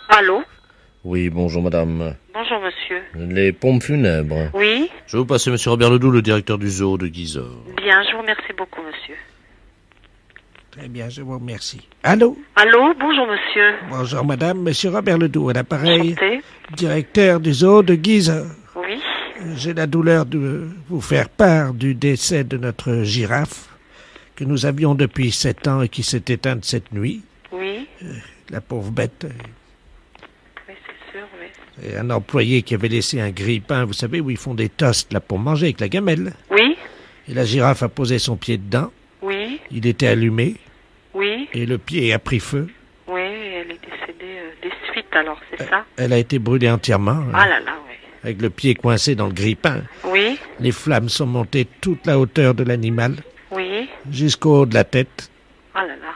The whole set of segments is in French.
Allô? Oui, bonjour madame. Bonjour monsieur. Les pompes funèbres. Oui? Je vais vous passer monsieur Robert Ledoux, le directeur du zoo de Guizor. Bien, je vous remercie beaucoup monsieur. Très bien, je vous remercie. Allô? Allô? Bonjour monsieur. Bonjour madame, monsieur Robert Ledoux à l'appareil, Enchanté. directeur du zoo de Guizor. Oui? J'ai la douleur de vous faire part du décès de notre girafe que nous avions depuis 7 ans et qui s'est éteinte cette nuit. Oui? La pauvre bête. Oui, c'est sûr, oui. Et un employé qui avait laissé un grille-pain, vous savez, où ils font des toasts là pour manger avec la gamelle. Oui? Et la girafe a posé son pied dedans. Oui? Il était allumé Oui? et le pied a pris feu. Oui, elle est décédée des suites alors, c'est ça? Elle a été brûlée entièrement, Ah là là, oui. avec le pied coincé dans le grille-pain. Oui? Les flammes sont montées toute la hauteur de l'animal, Oui? jusqu'au haut de la tête. Ah là là,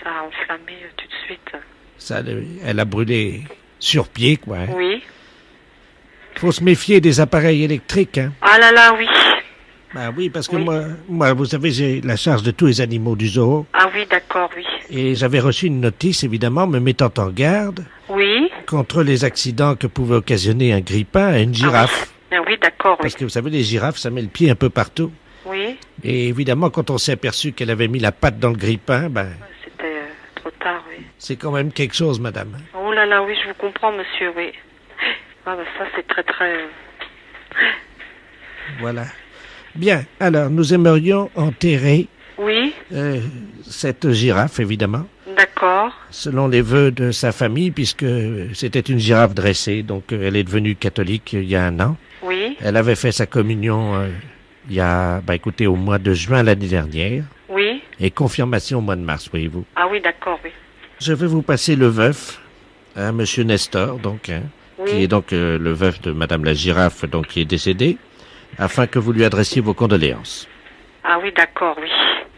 ça a enflammé tout de suite. Ça, elle a brûlé sur pied, quoi. Hein. Oui? Faut se méfier des appareils électriques, hein. Ah là là, oui. Ben oui, parce que Oui. moi, vous savez, j'ai la charge de tous les animaux du zoo. Ah oui, d'accord, oui. Et j'avais reçu une notice, évidemment, me mettant en garde Oui? contre les accidents que pouvait occasionner un grille-pain à une girafe. Ah oui, d'accord, oui. Parce que vous savez, les girafes, ça met le pied un peu partout. Oui? Et évidemment, quand on s'est aperçu qu'elle avait mis la patte dans le grille-pain, ben, C'était trop tard, oui. c'est quand même quelque chose, madame. Oh là là, oui, je vous comprends, monsieur, oui. Ah bah ça, c'est très, très... Voilà. Bien, alors, nous aimerions enterrer Oui, cette girafe, évidemment, d'accord. selon les vœux de sa famille, puisque c'était une girafe dressée, donc elle est devenue catholique il y a 1 an. Oui, Elle avait fait sa communion il y a, écoutez, au mois de juin l'année dernière, oui. et confirmation au mois de mars, voyez-vous. Ah oui, d'accord, oui. Je vais vous passer le veuf, monsieur Nestor, donc, hein, Oui. qui est donc le veuf de madame la girafe, donc qui est décédée, afin que vous lui adressiez vos condoléances. Ah oui, d'accord, oui.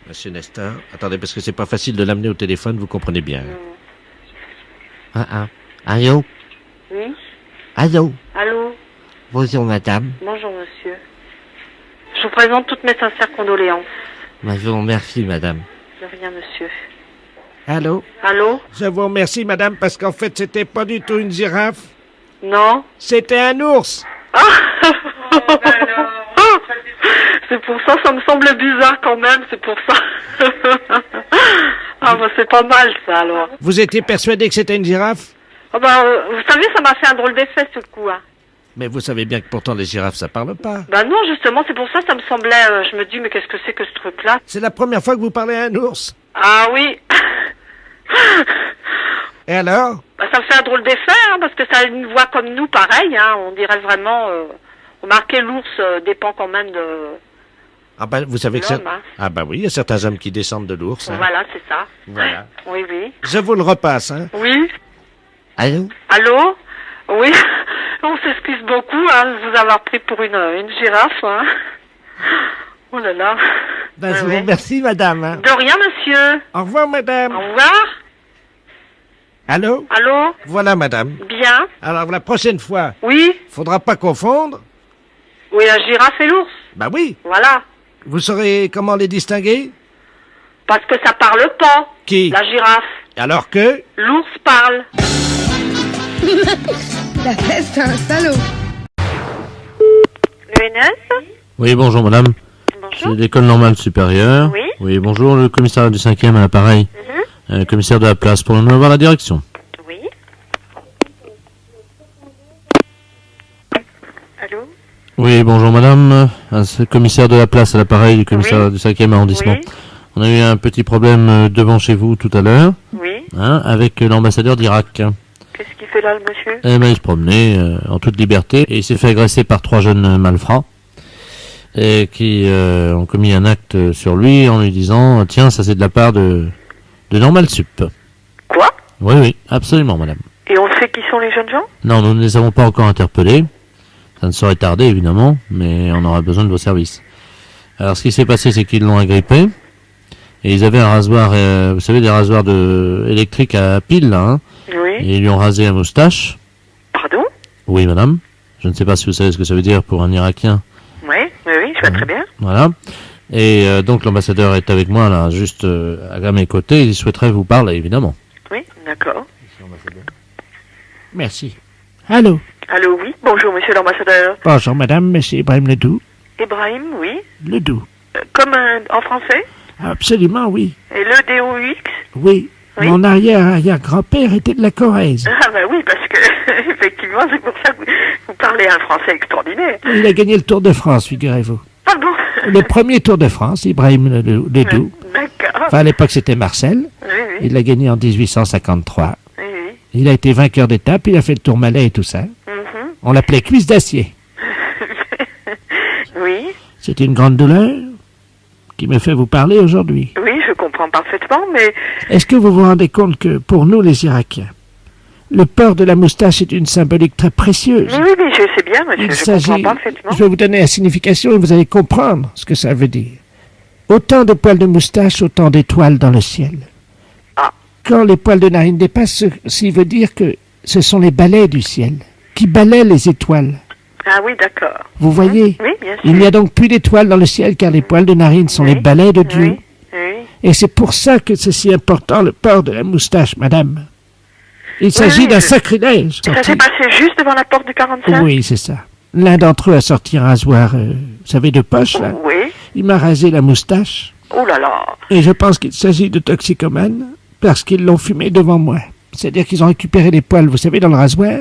Monsieur Nestor, attendez, parce que c'est pas facile de l'amener au téléphone, vous comprenez bien. Allô? Oui. Allô? Allô? Bonjour madame. Bonjour, monsieur. Je vous présente toutes mes sincères condoléances. Je vous remercie madame. De rien, monsieur. Allô? Allô? Je vous remercie, madame, parce qu'en fait, c'était pas du tout une girafe, Non? c'était un ours. C'est pour ça, ça me semble bizarre quand même, c'est pour ça. Ah bah c'est pas mal ça alors. Vous étiez persuadé que c'était une girafe? Ah bah, vous savez, ça m'a fait un drôle d'effet ce coup. Hein. Mais vous savez bien que pourtant les girafes, ça parle pas. Bah non, justement, c'est pour ça, ça me semblait, je me dis, mais qu'est-ce que c'est que ce truc-là? C'est la première fois que vous parlez à un ours. Ah oui. Et alors? Bah, ça me fait un drôle d'effet, hein, parce que ça a une voix comme nous, pareil, hein, on dirait vraiment... remarquez, l'ours dépend quand même de... Ah vous savez que L'homme, hein. Ah oui, il y a certains hommes qui descendent de l'ours. Hein. Voilà, c'est ça. Voilà. Oui, oui. Je vous le repasse, hein. Oui. Allô? Allô? Oui. On s'excuse beaucoup, hein, de vous avoir pris pour une girafe, hein. Oh là là. Je Ouais, vous ouais. remercie, madame. Hein. De rien, monsieur. Au revoir, madame. Au revoir. Allô? Allô? Voilà, madame. Bien. Alors, la prochaine fois, Oui. faudra pas confondre. Oui, la girafe et l'ours. Bah oui. Voilà. Vous saurez comment les distinguer? Parce que ça parle pas. Qui? La girafe. Alors que? L'ours parle. La peste, c'est un salaud. L'UNS? Oui, bonjour madame. C'est Bonjour. l'école normale supérieure. Oui. Oui, bonjour, le commissariat du 5e à l'appareil. Commissaire de la place, pourrions-nous avoir la direction? Oui. Allô? Oui, bonjour madame. C'est le commissaire de la place à l'appareil du commissariat du 5e arrondissement. Oui. On a eu un petit problème devant chez vous tout à l'heure, Oui. hein, avec l'ambassadeur d'Irak. Qu'est-ce qu'il fait là, le monsieur? Eh ben, il se promenait en toute liberté et il s'est fait agresser par 3 jeunes malfrats et qui ont commis un acte sur lui en lui disant « Tiens, ça c'est de la part de Normal Sup. » Quoi? Oui, oui, absolument madame. Et on sait qui sont les jeunes gens? Non, nous ne les avons pas encore interpellés. Ça ne saurait tarder évidemment, mais on aura besoin de vos services. Alors ce qui s'est passé, c'est qu'ils l'ont agrippé et ils avaient un rasoir, vous savez, des rasoirs électriques à pile là, hein, Oui. et ils lui ont rasé la moustache. Pardon? Oui madame. Je ne sais pas si vous savez ce que ça veut dire pour un Irakien. Oui, je vois très bien. Voilà. Et donc l'ambassadeur est avec moi là, juste à mes côtés. Il souhaiterait vous parler évidemment. Oui, d'accord. Merci. Allô? Allô, oui. Bonjour, monsieur l'ambassadeur. Bonjour, madame, c'est Ibrahim Ledoux. Ibrahim, oui. Ledoux. Comme en français. Absolument, oui. Et le DOUX. Oui. Oui. Mon arrière-grand-père était de la Corrèze. Ah bah oui, parce que, effectivement, c'est pour ça que vous parlez un français extraordinaire. Il a gagné le Tour de France, figurez-vous. Ah bon? Le premier Tour de France, Ibrahim Ledoux. D'accord. Enfin, à l'époque, c'était Marcel. Oui, oui. Il l'a gagné en 1853. Oui, oui. Il a été vainqueur d'étape, il a fait le Tourmalet et tout ça. Mhm. On l'appelait Cuisse d'acier. Oui. C'est une grande douleur qui me fait vous parler aujourd'hui. Oui, je comprends parfaitement, mais Est-ce que vous vous rendez compte que, pour nous les Irakiens, le port de la moustache est une symbolique très précieuse? oui, je sais bien, monsieur, Il je comprends s'agit... parfaitement. Je vais vous donner la signification et vous allez comprendre ce que ça veut dire. Autant de poils de moustache, autant d'étoiles dans le ciel. Ah. Quand les poils de narine dépassent, ceci veut dire que ce sont les balais du ciel qui balaient les étoiles. Ah oui, d'accord. Vous voyez? Oui, bien sûr. Il n'y a donc plus d'étoiles dans le ciel car les poils de narine sont Oui. les balais de Dieu. Oui, oui. Et c'est pour ça que c'est si important le port de la moustache, madame. Il s'agit oui, d'un je- sacrilège. Ça s'est passé juste devant la porte du 45? Oui, c'est ça. L'un d'entre eux a sorti un rasoir, vous savez, de poche, là. Oui. Il m'a rasé la moustache. Oh là là. Et je pense qu'il s'agit de toxicomanes parce qu'ils l'ont fumé devant moi. C'est-à-dire qu'ils ont récupéré les poils, vous savez, dans le rasoir.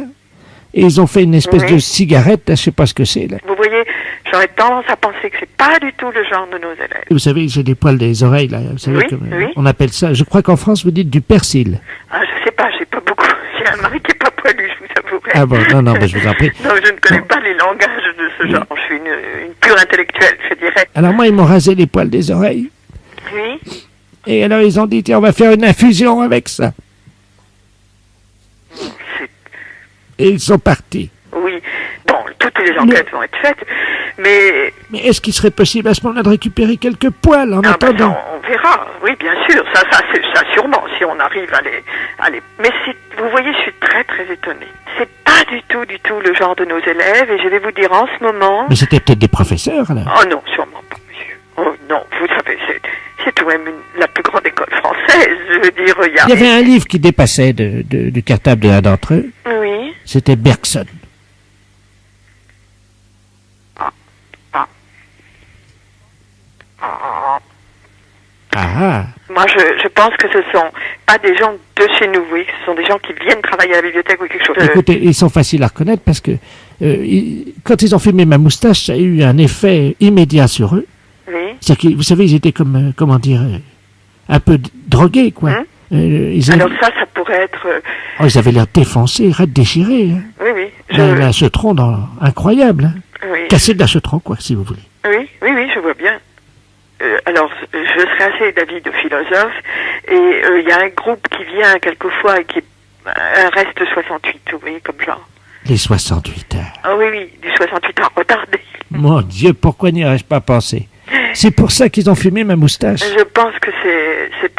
Et ils ont fait une espèce Oui. de cigarette, là, je sais pas ce que c'est, là. Vous voyez, j'aurais tendance à penser que c'est pas du tout le genre de nos élèves. Vous savez, j'ai des poils des oreilles, là. Vous savez, Oui, comme, oui. on appelle ça, je crois qu'en France, vous dites du persil. Ah, je sais pas, j'ai pas beaucoup. J'ai un mari qui est pas poilu, je vous avouerai. Ah bon, non, mais je vous en prie. Non, je ne connais pas les langages de ce genre. Je suis une pure intellectuelle, je dirais. Alors moi, ils m'ont rasé les poils des oreilles. Oui. Et alors, ils ont dit, tiens, on va faire une infusion avec ça. C'est- Et ils sont partis. Oui. Bon, toutes les enquêtes vont être faites, mais Mais est-ce qu'il serait possible à ce moment-là de récupérer quelques poils en ah, ben, attendant? ça, on verra. Oui, bien sûr. Ça sûrement, si on arrive à les. Mais vous voyez, je suis très très étonnée. C'est pas du tout le genre de nos élèves, et je vais vous dire en ce moment. Mais c'était peut-être des professeurs, là. Oh non, sûrement pas, monsieur. Oh non, vous savez, c'est tout de même la plus grande école française. Je veux dire, Il y avait un livre qui dépassait du cartable de l'un d'entre eux. Oui. C'était Bergson. Ah, Moi, je pense que ce sont pas des gens de chez nous, oui, ce sont des gens qui viennent travailler à la bibliothèque ou quelque chose. écoutez, ils sont faciles à reconnaître parce que quand ils ont filmé ma moustache, ça a eu un effet immédiat sur eux. Oui. C'est-à-dire que, vous savez, ils étaient comme, comment dire, un peu drogués, quoi. Hein Ils, Alors ça pourrait être... ils avaient l'air défoncés, raides déchirés. Hein. Oui, oui. Un acetron incroyable. Hein. Oui. Cassé de l'acetron, quoi, si vous voulez. Oui, je vois bien. Alors, je serais assez d'avis de philosophe, et il y a un groupe qui vient quelquefois et qui est un reste 68, vous voyez, comme genre. Les 68 heures. Ah oui, du 68 heures retardé. Mon Dieu, pourquoi n'y aurais-je pas pensé? C'est pour ça qu'ils ont fumé ma moustache. Je pense que c'est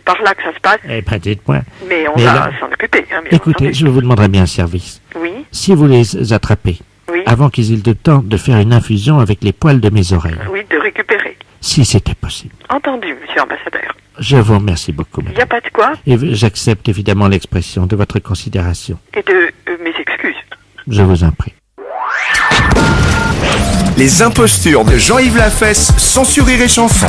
par là que ça se passe, Eh ben, dites-moi. mais on Mais va là- s'en occuper. Hein, bien Écoutez, entendu. je vous demanderai bien un service. Oui, Si vous les attrapez, oui, avant qu'ils aient le temps de faire une infusion avec les poils de mes oreilles, oui, de récupérer. si c'était possible. Entendu, monsieur l'ambassadeur. Je vous remercie beaucoup, Il n'y a madame. pas de quoi, Et j'accepte évidemment l'expression de votre considération. et de mes excuses. Je vous en prie. Les impostures de Jean-Yves Lafesse, sans sourire et chanson.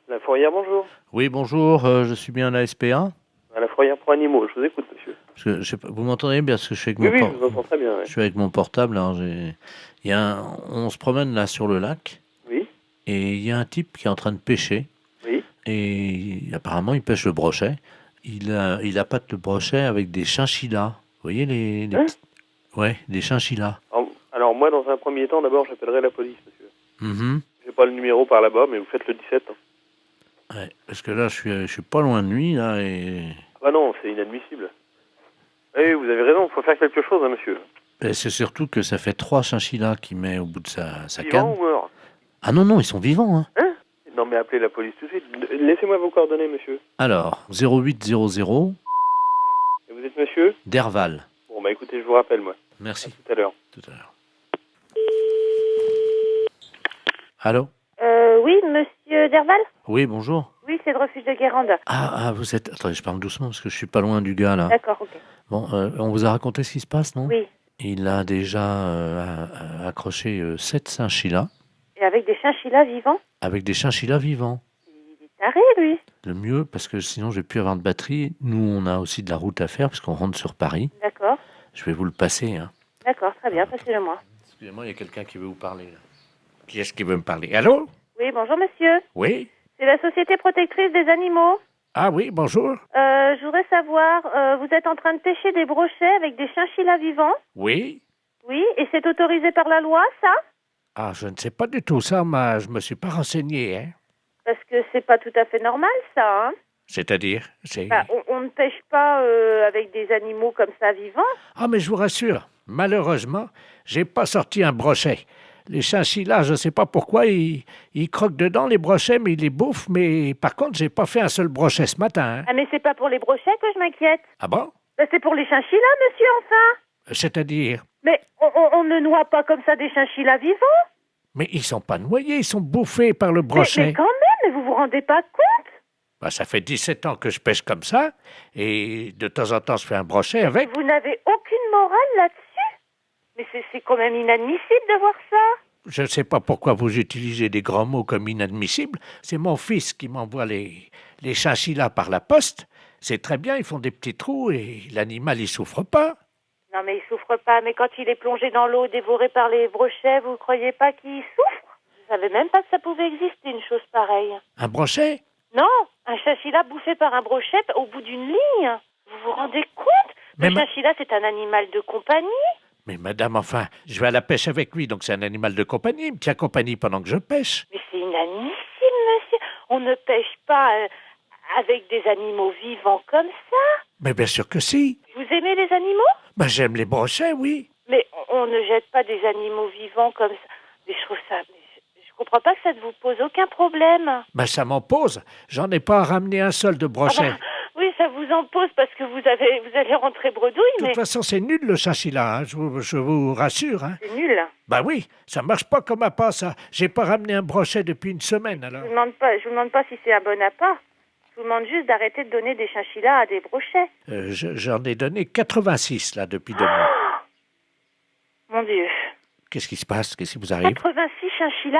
La fourrière, bonjour. Oui, bonjour, je suis bien à la SPA. À la fourrière pour animaux, je vous écoute, monsieur. Parce que, je sais pas, vous m'entendez bien parce que je suis avec Oui, mon oui, por- je vous entends très bien. je suis avec mon portable. Alors on se promène là sur le lac Oui, et il y a un type qui est en train de pêcher oui. et apparemment il pêche le brochet. Il appâte le brochet avec des chinchillas. Vous voyez les Hein petits- Ouais, des chinchillas. Alors, moi, dans un premier temps, d'abord, j'appellerai la police, monsieur. Mhm. J'ai pas le numéro par là-bas, mais vous faites le 17. Hein. Ouais, parce que là je suis pas loin de lui là et Ah bah non, c'est inadmissible. Oui, vous avez raison, il faut faire quelque chose, hein, monsieur. et c'est surtout que ça fait 3 chinchillas qu'il met au bout de sa Vivant canne. ou mort? Ah non, ils sont vivants. Hein. Hein? Non, mais appelez la police tout de suite. Laissez-moi vos coordonnées, monsieur. Alors, 0800 Et vous êtes monsieur? Derval. Bon, bah écoutez, je vous rappelle, moi. Merci. Tout à l'heure. Tout à l'heure. Allô? Oui, monsieur Derval? Oui, bonjour. Oui, c'est le refuge de Guérande. Vous êtes... Attendez, je parle doucement parce que je suis pas loin du gars, là. D'accord, ok. Bon, on vous a raconté ce qui se passe, non? Oui. Il a déjà accroché 7 chinchillas Et avec des chinchillas vivants? avec des chinchillas vivants. Il est taré, lui. Le mieux, parce que sinon je vais plus avoir de batterie. Nous, on a aussi de la route à faire puisqu'on rentre sur Paris. D'accord. Je vais vous le passer. Hein. D'accord, très bien, passez-le moi. Excusez-moi, il y a quelqu'un qui veut vous parler. Là. Qui est-ce qui veut me parler? Allô? Oui, bonjour monsieur. Oui? C'est la Société Protectrice des Animaux. Ah oui, bonjour. Je voudrais savoir, vous êtes en train de pêcher des brochets avec des chinchillas vivants? Oui? Oui, et c'est autorisé par la loi, ça? Ah, je ne sais pas du tout ça, mais je me suis pas renseigné. Hein. Parce que c'est pas tout à fait normal, ça, hein? C'est-à-dire? Bah, on ne pêche pas avec des animaux comme ça vivants. Ah, mais je vous rassure, malheureusement, j'ai pas sorti un brochet. Les chinchillas, je ne sais pas pourquoi, ils croquent dedans les brochets, mais ils les bouffent. Mais par contre, j'ai pas fait un seul brochet ce matin. Hein. Ah, mais c'est pas pour les brochets que je m'inquiète. Ah bon? Bah, c'est pour les chinchillas, monsieur, enfin. C'est-à-dire? Mais on ne noie pas comme ça des chinchillas vivants. Mais ils sont pas noyés, ils sont bouffés par le brochet. Mais quand même, mais vous vous rendez pas compte? Bah, ça fait 17 ans que je pêche comme ça, et de temps en temps, je fais un brochet avec. Vous n'avez aucune morale là-dessus? Mais c'est quand même inadmissible de voir ça. Je ne sais pas pourquoi vous utilisez des grands mots comme inadmissible. C'est mon fils qui m'envoie les chinchillas par la poste. C'est très bien, ils font des petits trous et l'animal, il souffre pas. Non, mais il souffre pas. Mais quand il est plongé dans l'eau, dévoré par les brochets, vous croyez pas qu'il souffre? Je savais même pas que ça pouvait exister, une chose pareille. Un brochet? Non, un chinchilla bouffé par un brochet au bout d'une ligne. Vous vous rendez compte? Le chinchilla, c'est un animal de compagnie. Mais madame, enfin, je vais à la pêche avec lui, donc c'est un animal de compagnie. Il me tient compagnie pendant que je pêche. Mais c'est inadmissible, monsieur. On ne pêche pas avec des animaux vivants comme ça. Mais bien sûr que si. Vous aimez les animaux? Ben, j'aime les brochets, oui. Mais on ne jette pas des animaux vivants comme ça. Mais je trouve ça... Je comprends pas que ça ne vous pose aucun problème. Ben, ça m'en pose. J'en ai pas ramené un seul de brochet. Ah bah, oui, ça vous en pose parce que vous allez rentrer bredouille, De toute façon, c'est nul le chinchilla, hein, je vous rassure. Hein. C'est nul. Ben oui, ça marche pas comme appât, ça. J'ai pas ramené un brochet depuis une semaine, alors. Je vous demande pas si c'est un bon appât. Je vous demande juste d'arrêter de donner des chinchillas à des brochets. J'en ai donné 86, là, depuis 2 mois. Mon Dieu. Qu'est-ce qui se passe? Qu'est-ce qui vous arrive? 86 chinchillas?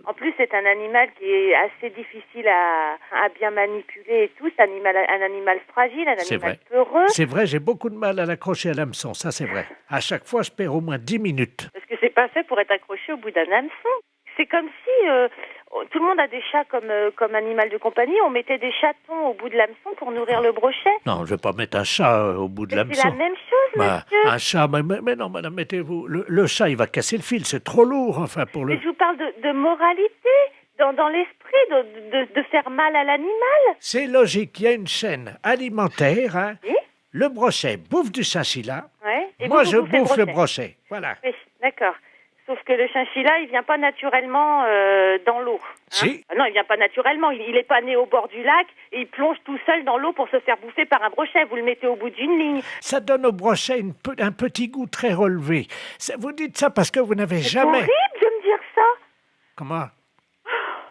En plus, c'est un animal qui est assez difficile à bien manipuler et tout. C'est un animal fragile, un animal peureux. C'est vrai, j'ai beaucoup de mal à l'accrocher à l'hameçon, ça c'est vrai. À chaque fois, je perds au moins 10 minutes. Parce que c'est pas fait pour être accroché au bout d'un hameçon. C'est comme si tout le monde a des chats comme animal de compagnie. On mettait des chatons au bout de l'hameçon pour nourrir le brochet. Non, je vais pas mettre un chat au bout de l'hameçon. C'est la même chose, monsieur. Un chat, mais non, madame, mettez-vous... Le chat, il va casser le fil, c'est trop lourd, enfin, pour le... Mais je vous parle de moralité, dans l'esprit, de faire mal à l'animal. C'est logique, il y a une chaîne alimentaire, hein. Oui. Le brochet bouffe du chinchilla. Ouais. Et moi, vous je bouffez bouffe le brochet, voilà. Oui, d'accord. Sauf que le chinchilla, il vient pas naturellement dans l'eau. Hein. Si. Non, il vient pas naturellement. Il est pas né au bord du lac et il plonge tout seul dans l'eau pour se faire bouffer par un brochet. Vous le mettez au bout d'une ligne. Ça donne au brochet un petit goût très relevé. Vous dites ça parce que vous n'avez jamais... C'est horrible de me dire ça. Comment?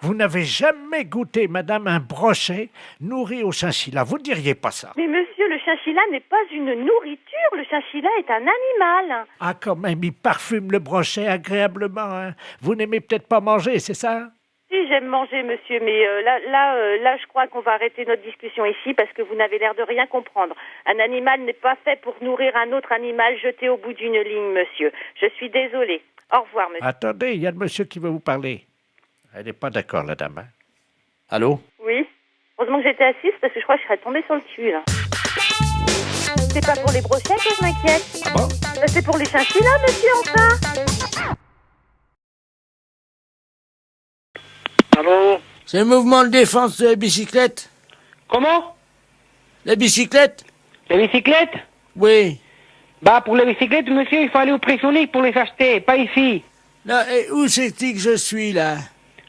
Vous n'avez jamais goûté, madame, un brochet nourri au chinchilla. Vous ne diriez pas ça. Mais monsieur, le chinchilla n'est pas une nourriture. Le chinchilla est un animal. Ah, quand même, il parfume le brochet agréablement. Hein. Vous n'aimez peut-être pas manger, c'est ça? Si, j'aime manger, monsieur, mais là, je crois qu'on va arrêter notre discussion ici parce que vous n'avez l'air de rien comprendre. Un animal n'est pas fait pour nourrir un autre animal jeté au bout d'une ligne, monsieur. Je suis désolée. Au revoir, monsieur. Attendez, il y a le monsieur qui veut vous parler. Elle n'est pas d'accord, la dame. Hein? Allô? Oui. Heureusement que j'étais assise parce que je crois que je serais tombée sur le cul, là. C'est pas pour les brochets que je m'inquiète. Ah bon? C'est pour les chinchillas, monsieur, enfin. Allô? C'est le mouvement de défense de la bicyclette. Comment? La bicyclette? Les bicyclettes? Oui. Bah, pour les bicyclettes, monsieur, il faut aller au Pressonic pour les acheter, pas ici. Là, et où c'est-il que je suis, là?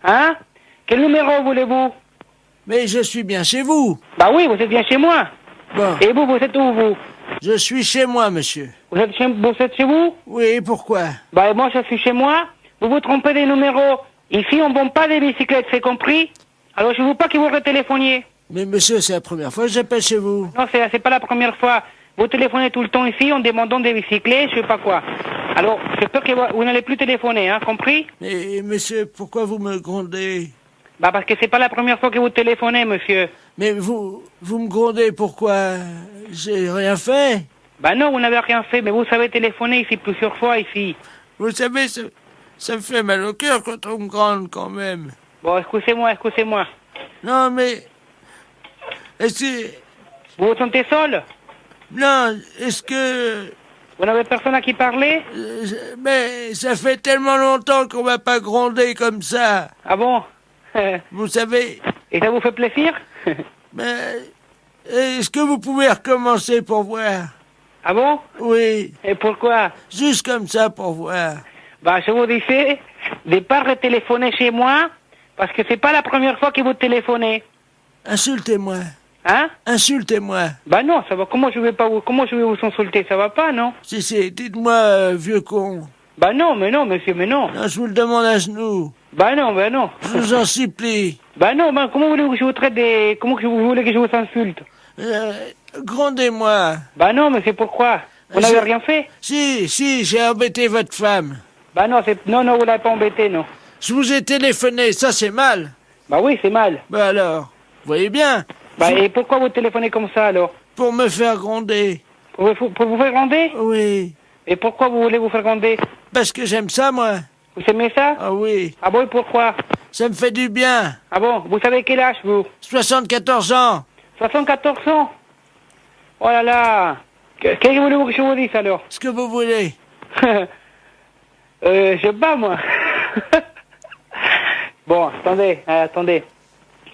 Hein? Quel numéro voulez-vous? Mais je suis bien chez vous. Bah oui, vous êtes bien chez moi. Bon, Et vous êtes où, vous? je suis chez moi, monsieur. Vous êtes chez vous? Oui, pourquoi? Bah, moi, je suis chez moi. Vous vous trompez des numéros. Ici, on ne vend pas des bicyclettes, c'est compris? Alors, je ne veux pas que vous retéléphoniez. Mais monsieur, c'est la première fois que j'appelle chez vous. Non, c'est pas la première fois. Vous téléphonez tout le temps ici en demandant des bicyclettes, je sais pas quoi. Alors, j'ai peur que vous n'allez plus téléphoner, hein, compris? Mais monsieur, pourquoi vous me grondez? Bah, parce que c'est pas la première fois que vous téléphonez, monsieur. Mais vous me grondez, pourquoi? J'ai rien fait. Bah non, vous n'avez rien fait, mais vous savez téléphoner ici plusieurs fois, ici. Vous savez, ça me fait mal au cœur quand on me gronde quand même. Bon, excusez-moi. Non, mais... Est-ce que... Vous vous sentez seul? Non, est-ce que... Vous n'avez personne à qui parler? Mais ça fait tellement longtemps qu'on m'a pas grondé comme ça. Ah bon? Vous savez... Et ça vous fait plaisir? Mais... Est-ce que vous pouvez recommencer pour voir? Ah bon? Oui, Et pourquoi? juste comme ça pour voir. Bah, je vous disais de pas retéléphoner chez moi, parce que c'est pas la première fois que vous téléphonez. Insultez-moi. Hein? Insultez-moi. Bah non, ça va. Comment je vais vous insulter? Ça va pas, non? Si, dites-moi, vieux con. Bah non, monsieur, mais non. Non, je vous le demande à genoux. Bah non. Je vous en supplie. Bah non, bah comment voulez-vous que je vous traite des... Comment que vous voulez que je vous insulte? Grondez-moi. Bah non, mais c'est pourquoi? Vous n'avez rien fait? Si, j'ai embêté votre femme. Bah non, non, vous l'avez pas embêté, non. Je vous ai téléphoné, ça c'est mal. Bah oui, c'est mal. Bah alors, vous voyez bien. Bah et pourquoi vous téléphonez comme ça, alors? Pour me faire gronder. Pour vous faire gronder? Oui. Et pourquoi vous voulez vous faire gronder? Parce que j'aime ça, moi. Vous aimez ça? Ah oui. Ah bon, et pourquoi? Ça me fait du bien. Ah bon, vous savez quel âge, vous? 74 ans. 74 ans? Oh là là! Qu'est-ce que vous voulez que je vous dise, alors? Ce que vous voulez. Je bats, moi. Bon, attendez.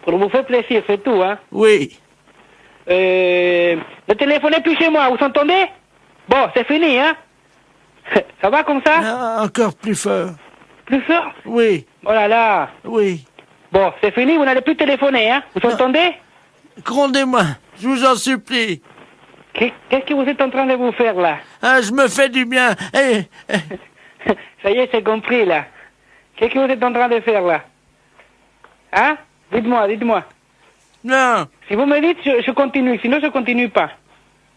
Pour vous faire plaisir, c'est tout, hein? Oui. Ne téléphonez plus chez moi, vous entendez? Bon, c'est fini, hein? Ça va comme ça? Non, encore plus fort. Plus fort? Oui. Oh là là! Oui. Bon, c'est fini, vous n'allez plus téléphoner, hein? Vous entendez? Grondez-moi, je vous en supplie. Qu'est-ce que vous êtes en train de vous faire, là? Ah, je me fais du bien. Ça y est, c'est compris, là. Qu'est-ce que vous êtes en train de faire, là? Hein? Dites-moi. Non. Si vous me dites, je continue, sinon je continue pas.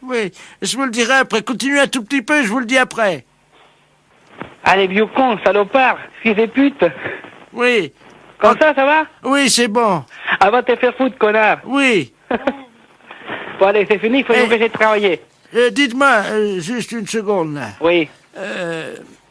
Oui, je vous le dirai après. Continuez un tout petit peu, je vous le dis après. Allez, vieux con, salopard, fils de pute. Oui. Comme ça va? Oui, c'est bon. Ah, va te faire foutre, connard. Oui. Bon, allez, c'est fini, il faut que j'ai travaillé. Dites-moi, juste une seconde, là. Oui.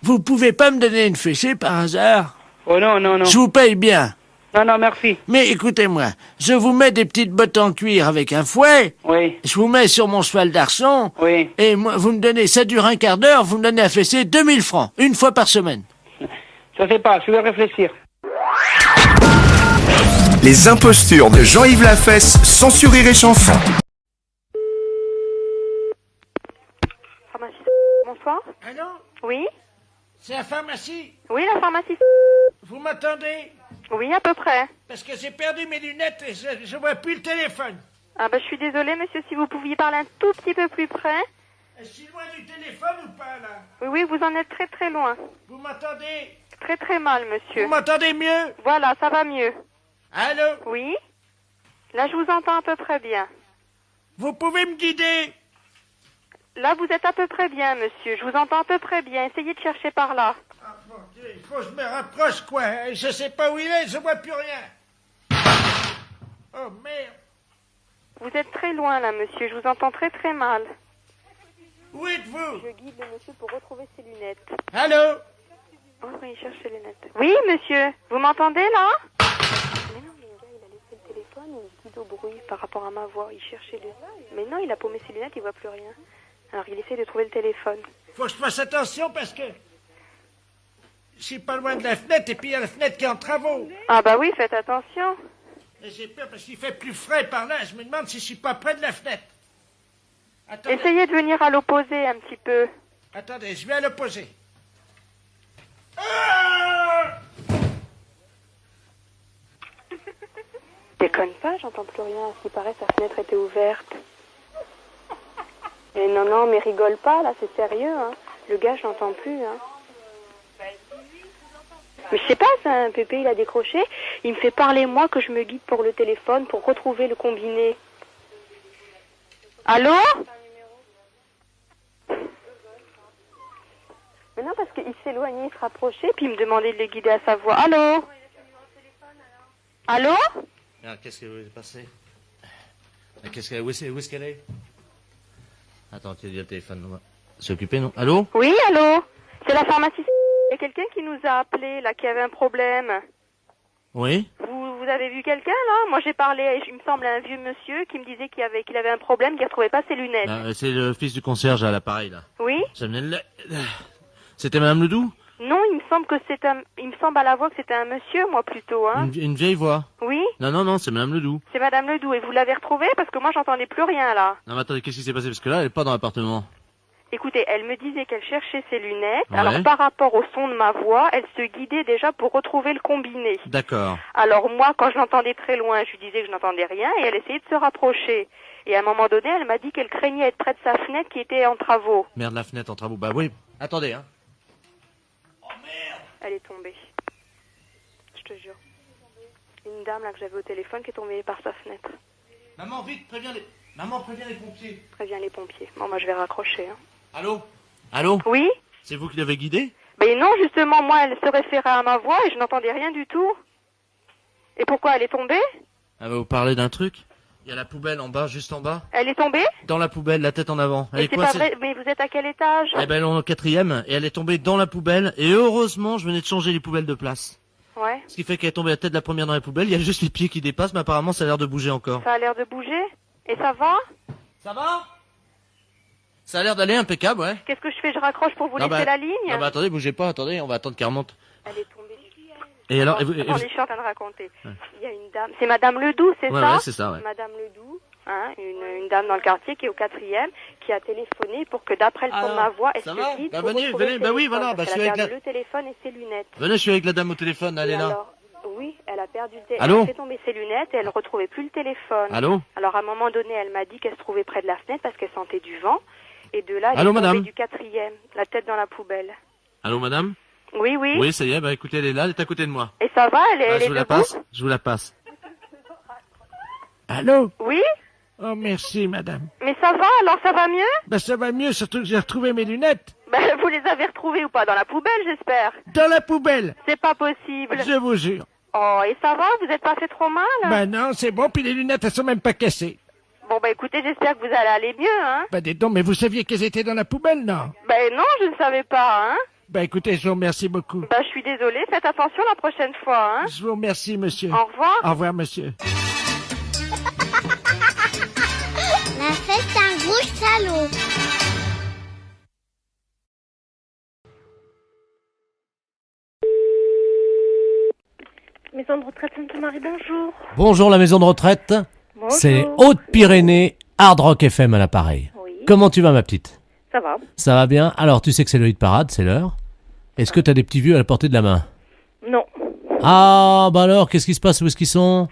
Vous pouvez pas me donner une fessée par hasard? Oh non. Je vous paye bien. Non, merci. Mais écoutez-moi, je vous mets des petites bottes en cuir avec un fouet. Oui. Je vous mets sur mon cheval d'arçon. Oui. Et moi, vous me donnez, ça dure un quart d'heure, vous me donnez à fesser 2000 francs, une fois par semaine. Je sais pas, je vais réfléchir. Les impostures de Jean-Yves Lafesse, sans sourire et chanson. Pharmacie. Bonsoir. Allô? Oui? C'est la pharmacie? Oui, la pharmacie. Vous m'entendez? Oui, à peu près. Parce que j'ai perdu mes lunettes et je vois plus le téléphone. Ah bah je suis désolée, monsieur, si vous pouviez parler un tout petit peu plus près. Je suis loin du téléphone ou pas, là? Oui, vous en êtes très très loin. Vous m'entendez? Très très mal, monsieur. Vous m'entendez mieux? Voilà, ça va mieux. Allô? Oui? Là, je vous entends à peu près bien. Vous pouvez me guider? Là, vous êtes à peu près bien, monsieur. Je vous entends à peu près bien. Essayez de chercher par là. Ah, bon, il faut que je me rapproche, quoi. Je sais pas où il est, je vois plus rien. Oh, merde. Vous êtes très loin, là, monsieur. Je vous entends très très mal. Où êtes-vous? Je guide le monsieur pour retrouver ses lunettes. Allô? Oh, oui, il cherche ses lunettes. Oui, monsieur. Vous m'entendez, là? Mais non, mais le gars, il a laissé le téléphone et il dit au bruit par rapport à ma voix. Il cherchait les... Mais non, il a paumé ses lunettes, il voit plus rien. Alors, il essaie de trouver le téléphone. Faut que je fasse attention parce que je suis pas loin de la fenêtre et puis il y a la fenêtre qui est en travaux. Ah bah oui, faites attention. Et j'ai peur parce qu'il fait plus frais par là. Je me demande si je suis pas près de la fenêtre. Attendez. Essayez de venir à l'opposé un petit peu. Attendez, je vais à l'opposé. Ah! Déconne pas, j'entends plus rien. À ce qui paraît, sa fenêtre était ouverte. non, mais rigole pas, là, c'est sérieux, hein. Le gars, je l'entends plus, hein. Mais je sais pas, c'est un Pépé, il a décroché. Il me fait parler, moi, que je me guide pour le téléphone pour retrouver le combiné. Allô? Mais non, parce qu'il s'éloignait, il se rapprochait, puis il me demandait de le guider à sa voix. Allô? Allô? Ah, qu'est-ce qui est passé? Où est-ce qu'elle est? Attends, tu as dit le téléphone. C'est occupé, non? Allô? Oui, allô? C'est la pharmacie. Il y a quelqu'un qui nous a appelé, là, qui avait un problème. Oui? Vous avez vu quelqu'un, là? Moi, j'ai parlé, il me semble, à un vieux monsieur qui me disait qu'il avait un problème, qu'il ne retrouvait pas ses lunettes. C'est le fils du concierge à l'appareil, là. Oui? C'était Madame Ledoux? Non, il me semble à la voix que c'était un monsieur, moi, plutôt, hein. Une vieille voix? Oui? Non, c'est Madame Ledoux. C'est Madame Ledoux, et vous l'avez retrouvée? Parce que moi, j'entendais plus rien, là. Non, mais attendez, qu'est-ce qui s'est passé? Parce que là, elle est pas dans l'appartement. Écoutez, elle me disait qu'elle cherchait ses lunettes. Ouais. Alors, par rapport au son de ma voix, elle se guidait déjà pour retrouver le combiné. D'accord. Alors, moi, quand je l'entendais très loin, je lui disais que je n'entendais rien et elle essayait de se rapprocher. Et à un moment donné, elle m'a dit qu'elle craignait être près de sa fenêtre qui était en travaux. Merde, la fenêtre en travaux. Bah oui. Attendez, hein. Elle est tombée. Je te jure. Une dame, là, que j'avais au téléphone qui est tombée par sa fenêtre. Maman, vite, préviens les pompiers. Préviens les pompiers. Bon, moi, je vais raccrocher, hein. Allô? Oui? C'est vous qui l'avez guidée? Mais non, justement, moi, elle se référait à ma voix et je n'entendais rien du tout. Et pourquoi elle est tombée? Elle va vous parler d'un truc. Il y a la poubelle en bas, juste en bas. Elle est tombée? Dans la poubelle, la tête en avant. Elle Mais est c'est coincée. pas vrai, mais vous êtes à quel étage? Eh ben, elle est au 4e et elle est tombée dans la poubelle. Et heureusement, je venais de changer les poubelles de place. Ouais. Ce qui fait qu'elle est tombée la tête de la première dans la poubelle. Il y a juste les pieds qui dépassent, mais apparemment, ça a l'air de bouger encore. Ça a l'air de bouger? Et ça va? Ça va? Ça a l'air d'aller impeccable, ouais. Qu'est-ce que je fais? Je raccroche pour vous Non, laisser bah, la ligne? Non, bah, attendez, bougez pas, attendez, on va attendre qu'elle remonte. Elle est tombée. Et alors, Attendez, je suis en train de raconter. Il y a une dame, c'est Madame Ledoux, c'est Ouais, ça? ouais, c'est ça, ouais. Madame Ledoux, hein, une dame dans le quartier qui est au 4e, qui a téléphoné pour que d'après le son de ma voix, elle ça se va guide Bah, pour venez, retrouver venez, le bah oui, téléphone, voilà, bah, parce je suis qu'elle a avec perdu le téléphone et ses lunettes. Venez, je suis avec la dame au téléphone, elle Et est là. alors, oui, elle a perdu le téléphone. Allô? Elle a fait tomber ses lunettes et elle ne retrouvait plus le téléphone. Allô? Alors, à un moment donné, elle m'a dit qu'elle se trouvait près de la fenêtre parce qu'elle sentait du vent. Et de là, elle Allô, est tombée madame? du 4e, la tête dans la poubelle. Allô, madame? Oui, oui. Oui, ça y est, bah écoutez, elle est là, elle est à côté de moi. Et ça va? Elle Bah, est je vous la debout? passe, je vous la passe. Allô? Oui? Oh, merci, madame. Mais ça va? Alors, ça va mieux? Ben, ça va mieux, surtout que j'ai retrouvé mes lunettes. Ben, vous les avez retrouvées ou pas? Dans la poubelle, j'espère. Dans la poubelle. C'est pas possible. Je vous jure. Oh, et ça va? Vous êtes pas fait trop mal? Ben non, c'est bon, puis les lunettes, elles sont même pas cassées. Bon, bah écoutez, j'espère que vous allez aller mieux, hein? Ben dis donc, mais vous saviez qu'elles étaient dans la poubelle, non? Ben non, je ne savais pas, hein? Ben écoutez, je vous remercie beaucoup. Ben, je suis désolée, faites attention la prochaine fois, hein? Je vous remercie, monsieur. Au revoir. Au revoir, monsieur. La fête un gros salaud. Maison de retraite Sainte-Marie, bonjour. Bonjour la maison de retraite. Bonjour. C'est Haute-Pyrénées, Hard Rock FM à l'appareil. Oui. Comment tu vas ma petite? Ça va. Ça va bien? Alors tu sais que c'est le hit parade, c'est l'heure. Est-ce que t'as des petits vieux à la portée de la main? Non. Ah bah alors, qu'est-ce qui se passe? Où est-ce qu'ils sont?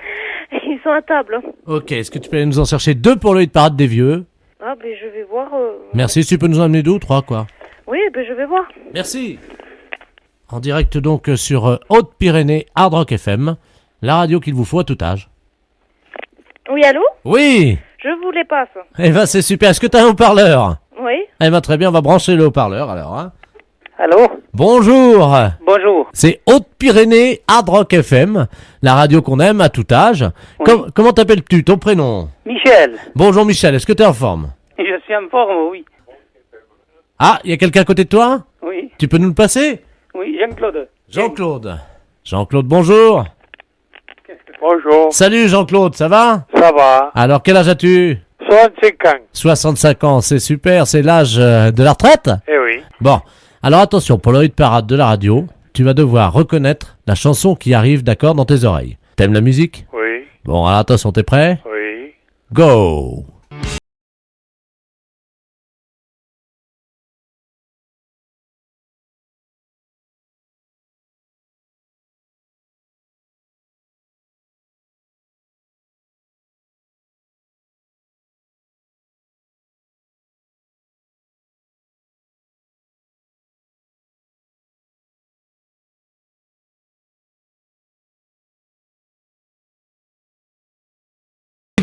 Ils sont à table. Ok, est-ce que tu peux aller nous en chercher 2 pour le hit parade des vieux? Ah, ben je vais voir. Merci, si tu peux nous en amener 2 ou 3 quoi. Oui, ben je vais voir. Merci. En direct donc sur Haute-Pyrénées, Hard Rock FM, la radio qu'il vous faut à tout âge. Oui, allô? Oui. Je vous les passe. Eh ben c'est super, est-ce que t'as un haut-parleur? Oui. Eh ben très bien, on va brancher le haut-parleur alors. Hein. Allô? Bonjour. Bonjour. C'est Haute-Pyrénées, Hard Rock FM, la radio qu'on aime à tout âge. Oui. Comment t'appelles-tu, ton prénom? Michel. Bonjour Michel, est-ce que t'es en forme? Je suis en forme, oui. Ah, il y a quelqu'un à côté de toi? Oui. Tu peux nous le passer? Oui, Jean-Claude. Jean-Claude. Jean-Claude, bonjour. Bonjour. Salut Jean-Claude, ça va? Ça va. Alors quel âge as-tu? 65 ans. 65 ans, c'est super, c'est l'âge de la retraite? Eh oui. Bon, alors attention, pour le hit parade de la radio, tu vas devoir reconnaître la chanson qui arrive d'accord dans tes oreilles. T'aimes la musique? Oui. Bon, alors attention, t'es prêt? Oui. Go!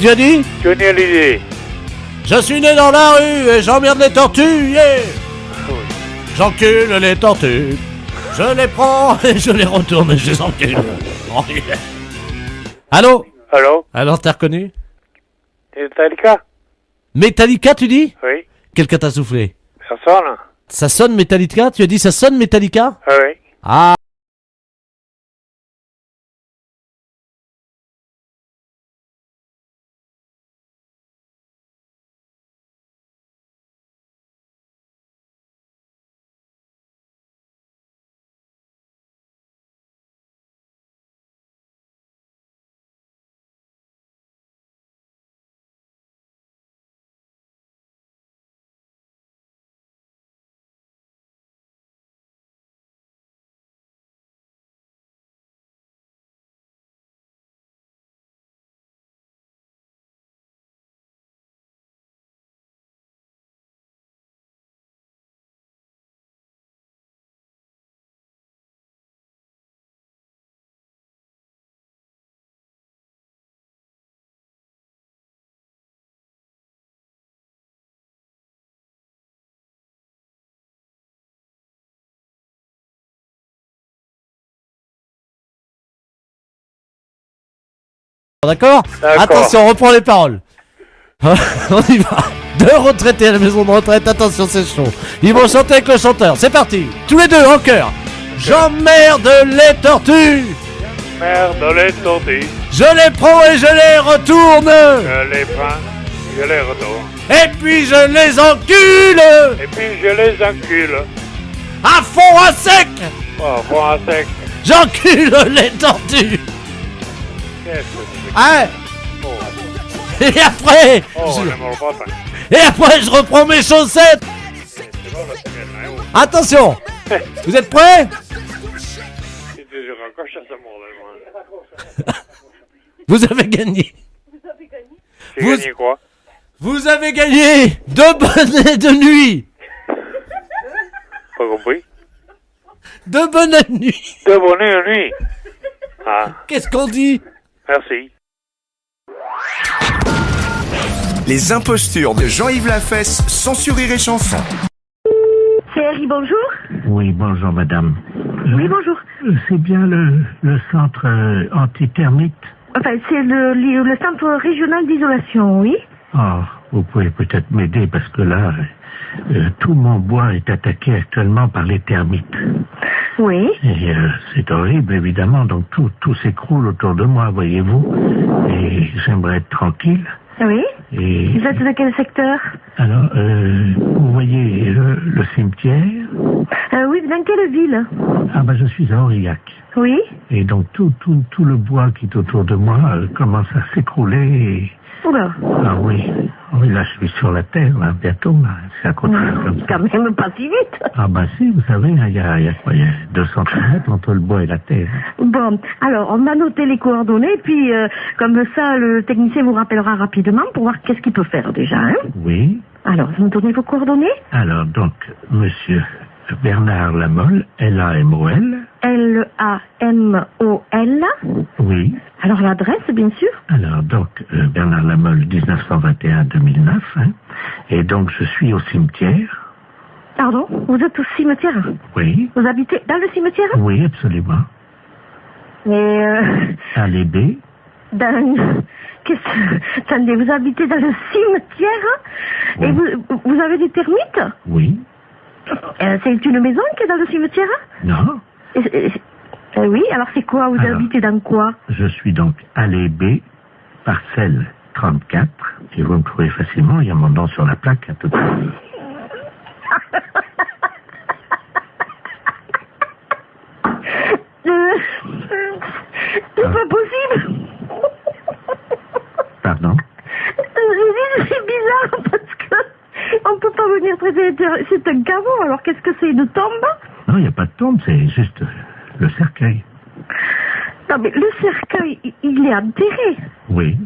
Tu as dit? Johnny Hallyday. Je suis né dans la rue et j'emmerde les tortues, yeah! J'encule les tortues. Je les prends et je les retourne et je les encule. Oh, yeah. Allô? Allô? Alors, t'as reconnu? Metallica? Metallica, tu dis? Oui. Quelqu'un t'a soufflé? Personne? Ça sonne Metallica? Tu as dit ça sonne Metallica? Ah oui. Ah. D'accord? Attention, on reprend les paroles. On y va. Deux retraités à la maison de retraite, attention, c'est chaud. Ils vont chanter avec le chanteur, c'est parti. Tous les deux, en chœur. J'emmerde les tortues. Merde, les tortues. Je les prends et je les retourne. Je les prends, je les retourne. Et puis je les encule. Et puis je les encule. À fond, à sec. Oh, fond à sec. J'encule les tortues. Qu'est-ce que c'est? Hein? Oh. Et après Et après je reprends mes chaussettes. Attention. Vous êtes prêts? Vous avez gagné. J'ai gagné quoi? Vous avez gagné 2 bonnets de nuit. Pas compris? 2 bonnets de nuit. 2 bonnets de nuit. Ah. Qu'est-ce qu'on dit? Merci. Les impostures de Jean-Yves Lafesse, sans Sur Rire et Chanson. Thierry, bonjour. Oui, bonjour madame. Oui, bonjour. C'est bien le centre antithermite? Enfin, c'est le centre régional d'isolation, oui. Oh, vous pouvez peut-être m'aider parce que là, tout mon bois est attaqué actuellement par les termites. Oui. Et c'est horrible, évidemment, donc tout s'écroule autour de moi, voyez-vous. Et j'aimerais être tranquille. Oui. Et vous êtes de quel secteur? alors, vous voyez le cimetière? Oui, dans quelle ville? Ah ben, je suis à Aurillac. Oui. Et donc tout le bois qui est autour de moi commence à s'écrouler. Et... Oula. Ah oui. Oui, là, je suis sur la terre, là, bientôt, là. C'est à côté comme ça. Quand même pas si vite. Ah ben si, vous savez, il y a quoi? Il y a 2 centimètres entre le bois et la terre. Bon, alors, on a noté les coordonnées, puis comme ça, le technicien vous rappellera rapidement pour voir qu'est-ce qu'il peut faire déjà, hein? Oui. Alors, vous me donnez vos coordonnées? Alors, donc, monsieur Bernard Lamolle, L-A-M-O-L. L-A-M-O-L. Oui. Alors, l'adresse, bien sûr? Alors, donc, Bernard Lamolle, 1921-2009, hein. Et donc, je suis au cimetière. Pardon? Vous êtes au cimetière? Oui. Vous habitez dans le cimetière? Oui, absolument. Et Allée B. Attendez, vous habitez dans le cimetière? Oui. Et vous avez des termites? Oui. C'est une maison qui est dans le cimetière? Non. Oui, alors c'est quoi? Vous habitez dans quoi? Je suis donc allée B, parcelle 34. Et vous me trouvez facilement, il y a mon nom sur la plaque à tout à l'heure. C'est pas possible. Pardon? C'est bizarre parce que on peut pas venir traiter. C'est un caveau, alors qu'est-ce que c'est? Une tombe? Non, il n'y a pas de tombe, c'est juste le cercueil. Non, mais le cercueil, il est enterré. Oui.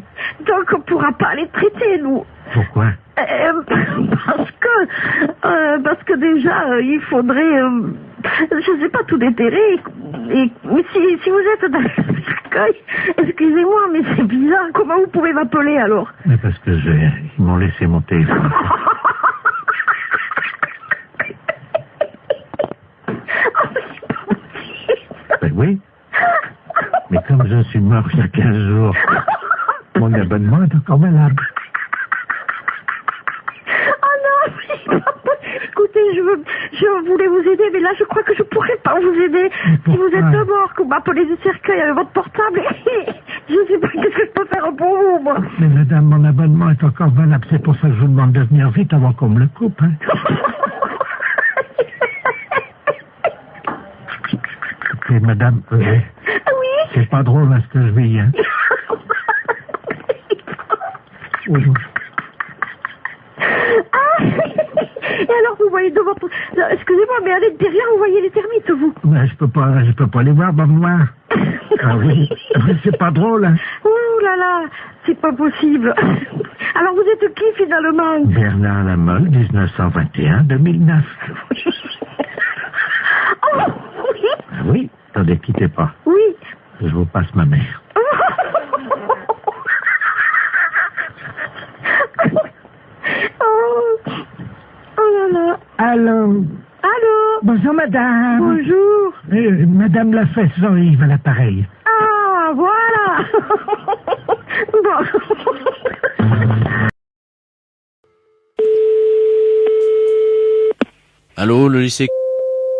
Donc on pourra pas les traiter, nous. Pourquoi? Parce que déjà, il faudrait, je sais pas, tout déterrer. Mais si vous êtes dans le cercueil, cercueil. Excusez-moi, mais c'est bizarre. Comment vous pouvez m'appeler alors? Mais parce que ils m'ont laissé mon téléphone. Ben oui. Mais comme je suis mort il y a 15 jours, mon abonnement est encore valable. Écoutez, je voulais vous aider, mais là, je crois que je pourrais pas vous aider. Si vous êtes mort, que vous m'appelez du cercueil avec votre portable, je sais pas qu'est-ce que je peux faire pour vous, moi. Mais madame, mon abonnement est encore valable. C'est pour ça que je vous demande de venir vite avant qu'on me le coupe. Hein. Et madame, oui. C'est pas drôle à ce que je vis, hein. Oui. Et alors, vous voyez devant... Excusez-moi, mais allez derrière, vous voyez les termites, vous? Mais je peux pas les voir dans le noir. Ah oui, c'est pas drôle, hein. Ouh là là, c'est pas possible. Alors, vous êtes qui, finalement? Bernard Lamolle, 1921-2009. Oh, oui. Ah oui, attendez, quittez pas. Oui. Je vous passe ma mère. Oh là là. Allô? Allô? Bonjour, madame. Bonjour. Madame Lafesse, Jean-Yves à l'appareil. Ah, voilà. Bon. Allô, le lycée?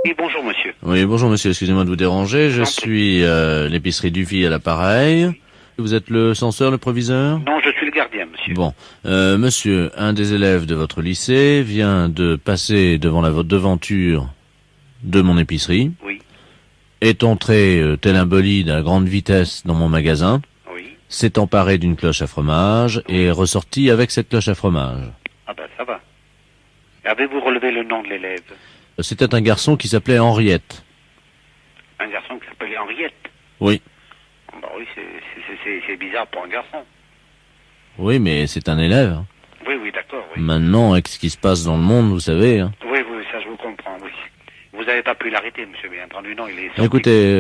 Oui, bonjour, monsieur. Oui, bonjour, monsieur. Excusez-moi de vous déranger. Je suis l'épicerie Dufy à l'appareil. Vous êtes le censeur, le proviseur? Non, je suis le gardien, monsieur. Bon. Monsieur, un des élèves de votre lycée vient de passer devant la devanture de mon épicerie. Oui. Est entré tel un bolide à grande vitesse dans mon magasin. Oui. S'est emparé d'une cloche à fromage et est ressorti avec cette cloche à fromage. Ah ben, ça va. Avez-vous relevé le nom de l'élève? C'était un garçon qui s'appelait Henriette. Un garçon qui s'appelait Henriette? Oui. Bah oui, c'est bizarre pour un garçon. Oui, mais c'est un élève. Hein. Oui, oui, d'accord, oui. Maintenant, avec ce qui se passe dans le monde, vous savez. Hein. Oui, oui, ça je vous comprends, oui. Vous n'avez pas pu l'arrêter, monsieur, bien entendu, non, il est sorti. Écoutez,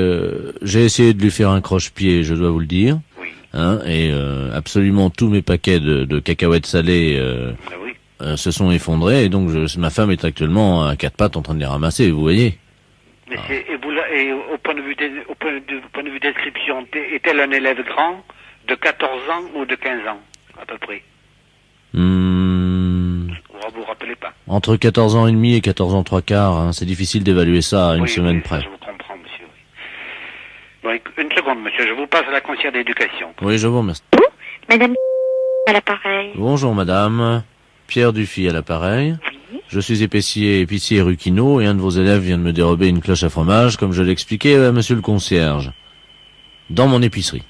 j'ai essayé de lui faire un croche-pied, je dois vous le dire. Oui. Hein, et absolument tous mes paquets de cacahuètes salées oui. Se sont effondrés, et donc ma femme est actuellement à quatre pattes en train de les ramasser, vous voyez. Mais et au point de vue description, est-elle un élève grand de 14 ans ou de 15 ans, à peu près? Vous vous rappelez pas? Entre 14 ans et demi et 14 ans 3/4, hein, c'est difficile d'évaluer ça à une semaine près. Je vous comprends, monsieur. Oui. Bon, une seconde, monsieur, je vous passe à la conseillère d'éducation. Oui, je vous remercie. Madame à l'appareil. Bonjour madame, Pierre Dufy à l'appareil. Oui. Je suis épicier rue Quinault et un de vos élèves vient de me dérober une cloche à fromage, comme je l'expliquais à monsieur le concierge. Dans mon épicerie.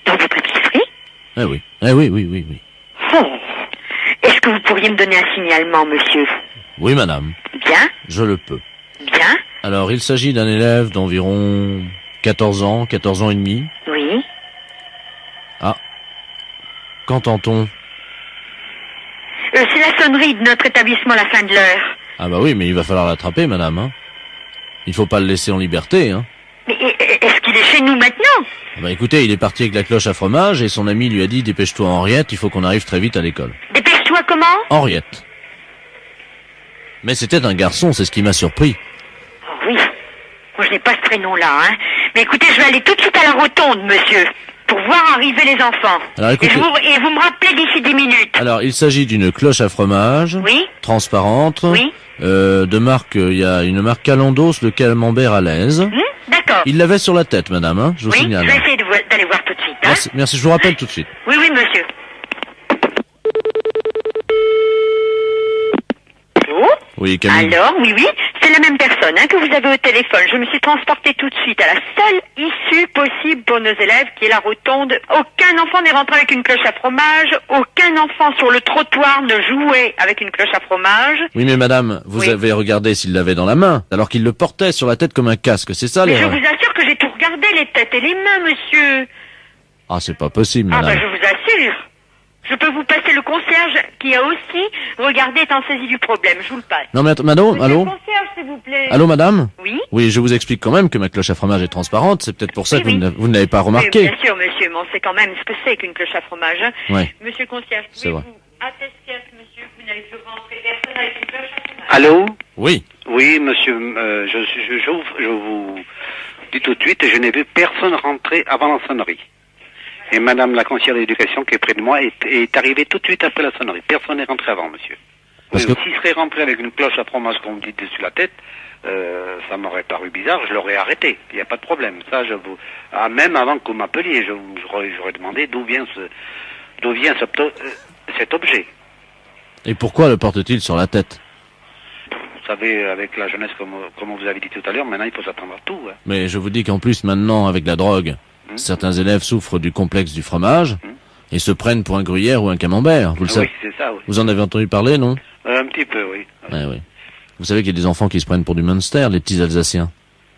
Dans votre épicerie? Eh oui, oui. Oh. Est-ce que vous pourriez me donner un signalement, monsieur? Oui madame. Bien. Je le peux. Bien. Alors, il s'agit d'un élève d'environ 14 ans et demi. Oui. Ah. Qu'entend-on? C'est la sonnerie de notre établissement à la fin de l'heure. Ah bah oui, mais il va falloir l'attraper, madame. Hein. Il faut pas le laisser en liberté. Hein. Mais est-ce qu'il est chez nous maintenant? Ah bah écoutez, il est parti avec la cloche à fromage et son ami lui a dit « Dépêche-toi Henriette, il faut qu'on arrive très vite à l'école. » Dépêche-toi comment? Henriette. Mais c'était un garçon, c'est ce qui m'a surpris. Oh oui. Moi, je n'ai pas ce prénom-là, hein. Mais écoutez, je vais aller tout de suite à la rotonde, monsieur, pour voir arriver les enfants. Alors, écoutez... et vous me rappelez d'ici 10 minutes. Alors, il s'agit d'une cloche à fromage. Oui. Transparente. Oui. De marque, il y a une marque Calandos, le camembert à l'aise. D'accord. Il l'avait sur la tête, madame, hein, je vous signale. Je vais essayer d'aller voir tout de suite, hein. Merci, je vous rappelle tout de suite. Oui, monsieur. Allô? Oui, Camille. Alors, oui, c'est la même personne que vous avez au téléphone. Je me suis transportée tout de suite à la seule issue possible pour nos élèves, qui est la rotonde. Aucun enfant n'est rentré avec une cloche à fromage. Aucun enfant sur le trottoir ne jouait avec une cloche à fromage. Oui, mais madame, vous avez regardé s'il l'avait dans la main, alors qu'il le portait sur la tête comme un casque, c'est ça Mais je l'erreur? vous assure que j'ai tout regardé, les têtes et les mains, monsieur. Ah, c'est pas possible, Ah, madame. je vous assure. Je peux vous passer le concierge qui a aussi regardé est en saisie du problème. Je vous le passe. Non mais madame, Monsieur allô le concierge, s'il vous plaît. Allô madame? Oui. Oui, je vous explique quand même que ma cloche à fromage est transparente, c'est peut-être pour ça que Oui. vous ne l'avez pas Oui, remarqué. bien sûr, monsieur, mais on sait quand même ce que c'est qu'une cloche à fromage. Hein. Ouais. Monsieur le concierge, C'est vrai. pouvez-vous attester à ce monsieur que vous n'avez plus rentré personne avec une cloche à fromage? Allô? Oui. Oui, monsieur, je vous dis tout de suite, je n'ai vu personne rentrer avant la sonnerie. Et madame la conseillère d'éducation qui est près de moi est arrivée tout de suite après la sonnerie. Personne n'est rentré avant, monsieur. Parce Oui, que- s'il serait rentré avec une cloche à fromage, comme vous dites, dessus la tête, ça m'aurait paru bizarre, je l'aurais arrêté. Il n'y a pas de problème. Ça, je vous... Ah, même avant que vous m'appeliez, j'aurais demandé d'où vient cet objet. Et pourquoi le porte-t-il sur la tête? Vous savez, avec la jeunesse, comme vous avez dit tout à l'heure, maintenant il faut s'attendre à tout. Hein. Mais je vous dis qu'en plus maintenant, avec la drogue, certains élèves souffrent du complexe du fromage et se prennent pour un gruyère ou un camembert. Vous le savez. Oui, c'est ça, oui. Vous en avez entendu parler, non? Un petit peu, oui. Ouais, oui. Vous savez qu'il y a des enfants qui se prennent pour du Munster, les petits Alsaciens.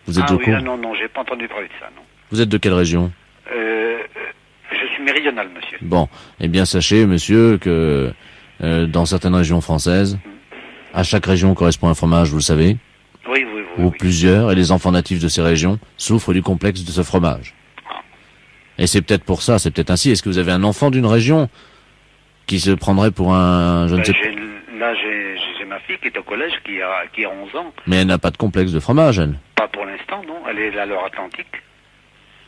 Vous êtes au oui, courant? non, j'ai pas entendu parler de ça, non. Vous êtes de quelle région? Je suis méridional, monsieur. Bon, eh bien sachez, monsieur, que dans certaines régions françaises, à chaque région correspond un fromage, vous le savez, Oui, ou plusieurs, et les enfants natifs de ces régions souffrent du complexe de ce fromage. Et c'est peut-être pour ça, c'est peut-être ainsi. Est-ce que vous avez un enfant d'une région qui se prendrait pour un... je ne sais pas. Là, j'ai ma fille qui est au collège, qui a 11 ans. Mais elle n'a pas de complexe de fromage, elle. Pas pour l'instant, non. Elle est à Loire-Atlantique.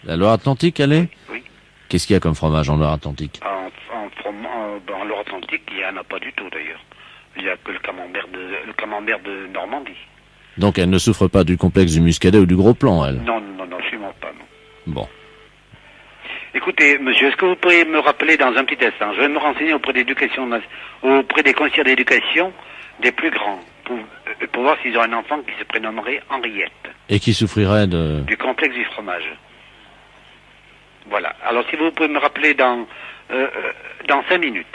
La Loire-Atlantique, elle est? Oui. Qu'est-ce qu'il y a comme fromage en Loire-Atlantique? En Loire-Atlantique, il n'y en a pas du tout, d'ailleurs. Il n'y a que le camembert de Normandie. Donc elle ne souffre pas du complexe du muscadet ou du gros plan, elle? Non, sûrement pas, non. Bon. Écoutez, monsieur, est-ce que vous pourriez me rappeler dans un petit instant? Je vais me renseigner auprès auprès des conseillers d'éducation des plus grands, pour voir s'ils ont un enfant qui se prénommerait Henriette, Et qui souffrirait de... du complexe du fromage. Voilà. Alors, si vous pouvez me rappeler dans 5 minutes.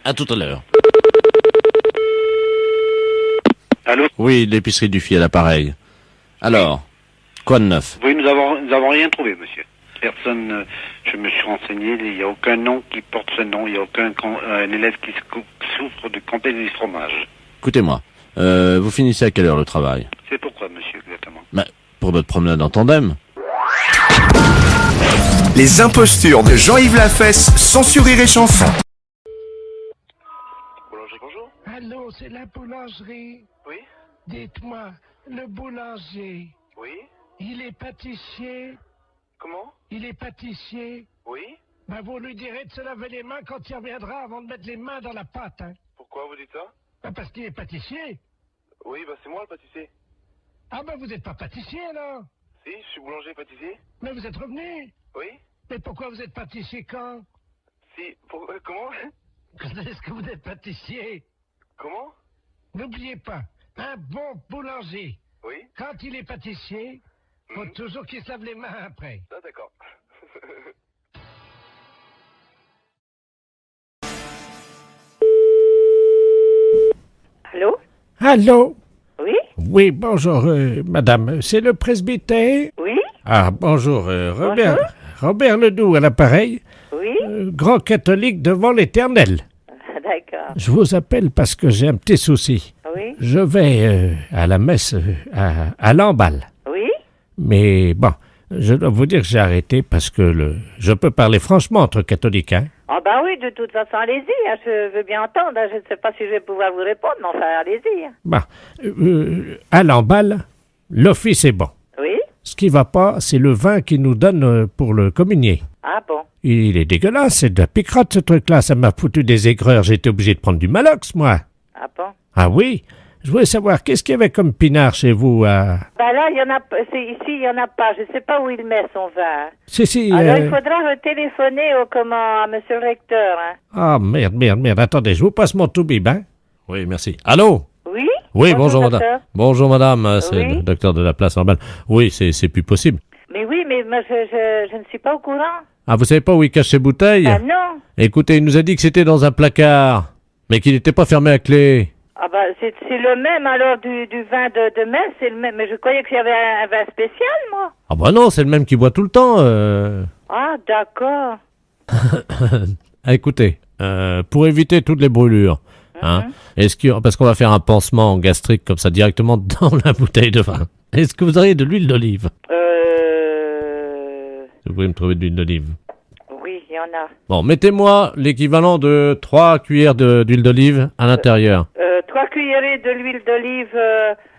À tout à l'heure. Allô? Oui, l'épicerie du Fiel, l'appareil. Alors, quoi de neuf? Oui, nous avons rien trouvé, monsieur. Personne, je me suis renseigné, il n'y a aucun nom qui porte ce nom, il n'y a aucun un élève qui souffre du complexe du fromage. Écoutez-moi, vous finissez à quelle heure le travail? C'est pourquoi, monsieur, exactement? Pour notre promenade en tandem. Les impostures de Jean-Yves Lafesse, sans sourire et chanson. Allô, c'est la boulangerie. Oui. Dites-moi, le boulanger. Oui. Il est pâtissier. Comment? Il est pâtissier. Oui. Ben, vous lui direz de se laver les mains quand il reviendra avant de mettre les mains dans la pâte, hein. Pourquoi vous dites ça? Ben, parce qu'il est pâtissier. Oui, bah c'est moi le pâtissier. Ah ben, vous n'êtes pas pâtissier, alors? Si, je suis boulanger pâtissier. Mais vous êtes revenu. Oui. Mais pourquoi vous êtes pâtissier quand? Si, comment? Quand est-ce que vous êtes pâtissier? Comment? N'oubliez pas, un bon boulanger. Oui. Quand il est pâtissier, faut toujours qu'il se lave les mains après. Ah, d'accord. Allô? Allô? Oui? Oui, bonjour, madame. C'est le presbytère? Oui? Ah, bonjour, Robert. Robert Ledoux à l'appareil. Oui? Grand catholique devant l'Éternel. D'accord. Je vous appelle parce que j'ai un petit souci. Oui? Je vais à la messe à Lamballe. Oui? Mais bon, je dois vous dire que j'ai arrêté parce que je peux parler franchement entre catholiques, hein. Ah bah oui, de toute façon, allez-y, hein, je veux bien entendre. Hein, je ne sais pas si je vais pouvoir vous répondre, mais enfin, allez-y. Hein. Bon, à Lamballe, l'office est bon. Oui? Ce qui va pas, c'est le vin qu'ils nous donnent pour le communier. Ah bon? Il est dégueulasse, c'est de la picrate ce truc-là, ça m'a foutu des aigreurs, j'ai été obligé de prendre du Malox, moi. Ah bon? Ah oui? Je voulais savoir, qu'est-ce qu'il y avait comme pinard chez vous à... Bah là, il y en a, ici, il y en a pas. Je sais pas où il met son vin. Si, Alors, il faudra téléphoner à monsieur le recteur, hein. Ah, merde, attendez, je vous passe mon tout-bib, hein. Oui, merci. Allô? Oui? Oui, bonjour madame. Docteur. Bonjour madame, c'est Oui? le docteur de la place Lamballe. Oui, c'est plus possible. Mais oui, mais moi, je ne suis pas au courant. Ah, vous savez pas où il cache ses bouteilles? Ah non. Écoutez, il nous a dit que c'était dans un placard, mais qu'il n'était pas fermé à clé. Ah bah, c'est le même, alors, du vin de messe, c'est le même. Mais je croyais qu'il y avait un vin spécial, moi. Ah bah non, c'est le même qui boit tout le temps. Ah, d'accord. Écoutez, pour éviter toutes les brûlures, hein, parce qu'on va faire un pansement gastrique comme ça directement dans la bouteille de vin. Est-ce que vous auriez de l'huile d'olive? Vous pouvez me trouver de l'huile d'olive? Oui, il y en a. Bon, mettez-moi l'équivalent de 3 cuillères d'huile d'olive à l'intérieur. 3 cuillerées de l'huile d'olive...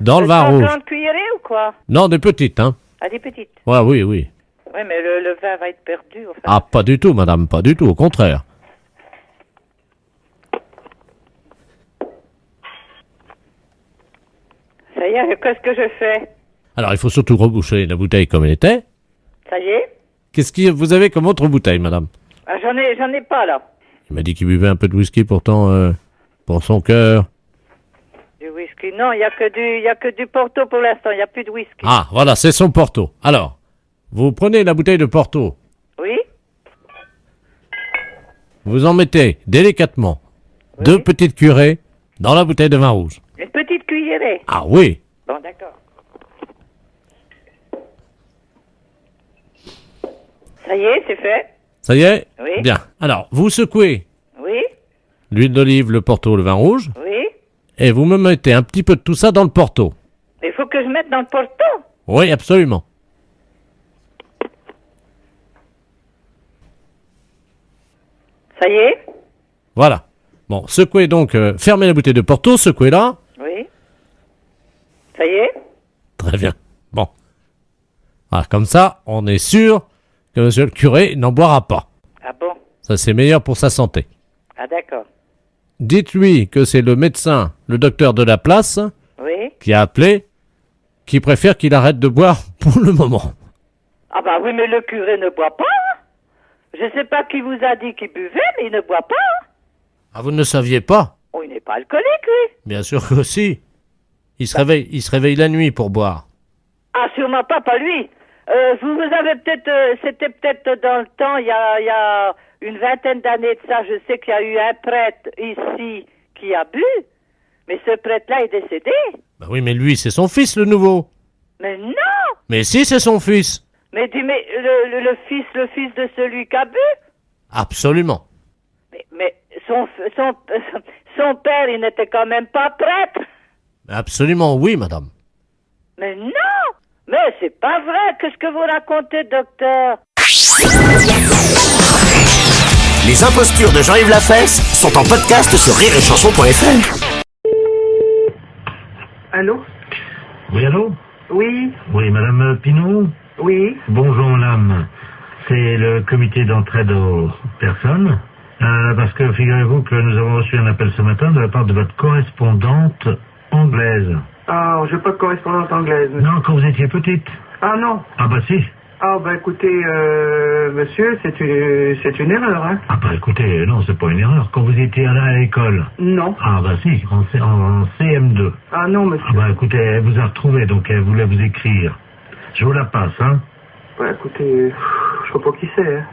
dans le vin rouge. 30 cuillerées ou quoi? Non, des petites, hein. Ah, des petites? Ouais, oui, oui. Oui, mais le vin va être perdu. Enfin. Ah, pas du tout, madame, pas du tout, au contraire. Ça y est, qu'est-ce que je fais? Alors, il faut surtout reboucher la bouteille comme elle était. Ça y est? Qu'est-ce que vous avez comme autre bouteille, madame? Ah, j'en ai pas, là. Il m'a dit qu'il buvait un peu de whisky, pourtant, pour son cœur. Du whisky? Non, il y a que du Porto pour l'instant, il n'y a plus de whisky. Ah, voilà, c'est son Porto. Alors, vous prenez la bouteille de Porto. Oui? Vous en mettez délicatement 2 petites cuillerées dans la bouteille de vin rouge. Une petite cuillerée? Ah oui. Bon, d'accord. Ça y est, c'est fait? Ça y est? Oui. Bien. Alors, vous secouez Oui? l'huile d'olive, le Porto, le vin rouge. Oui? Et vous me mettez un petit peu de tout ça dans le Porto. Il faut que je mette dans le Porto? Oui, absolument. Ça y est? Voilà. Bon, secouez donc, fermez la bouteille de Porto, secouez-la. Oui? Ça y est? Très bien. Bon. Ah, comme ça, on est sûr que monsieur le curé n'en boira pas. Ah bon? Ça, c'est meilleur pour sa santé. Ah d'accord. Dites-lui que c'est le médecin, le docteur de la place, Oui? qui a appelé, qui préfère qu'il arrête de boire pour le moment. Ah bah oui, mais le curé ne boit pas. Je sais pas qui vous a dit qu'il buvait, mais il ne boit pas. Ah, vous ne le saviez pas? Oh, il n'est pas alcoolique, lui. Bien sûr que si. Il se réveille la nuit pour boire. Ah, sûrement pas lui. Vous avez peut-être... c'était peut-être dans le temps, il y a une vingtaine d'années de ça, je sais qu'il y a eu un prêtre ici qui a bu, mais ce prêtre-là est décédé. Bah oui, mais lui, c'est son fils, le nouveau. Mais non! Mais si, c'est son fils. Mais le fils de celui qui a bu? Absolument. Mais son père, il n'était quand même pas prêtre. Absolument, oui, madame. Mais non! Mais c'est pas vrai! Qu'est-ce que vous racontez, docteur? Les impostures de Jean-Yves Lafesse sont en podcast sur rireetchanson.fr. Allô? Oui, allô? Oui? Oui, madame Pinot? Oui? Bonjour, madame. C'est le comité d'entraide aux personnes. Parce que figurez-vous que nous avons reçu un appel ce matin de la part de votre correspondante anglaise. Ah, je n'ai pas de correspondante anglaise. Monsieur. Non, quand vous étiez petite. Ah non. Ah bah si. Ah bah écoutez, monsieur, c'est une erreur, hein. Ah bah écoutez, non, c'est pas une erreur. Quand vous étiez allé à l'école. Non. Ah bah si, en CM2. Ah non, monsieur. Ah bah écoutez, elle vous a retrouvé, donc elle voulait vous écrire. Je vous la passe, hein. Bah écoutez, je sais pas qui c'est, hein.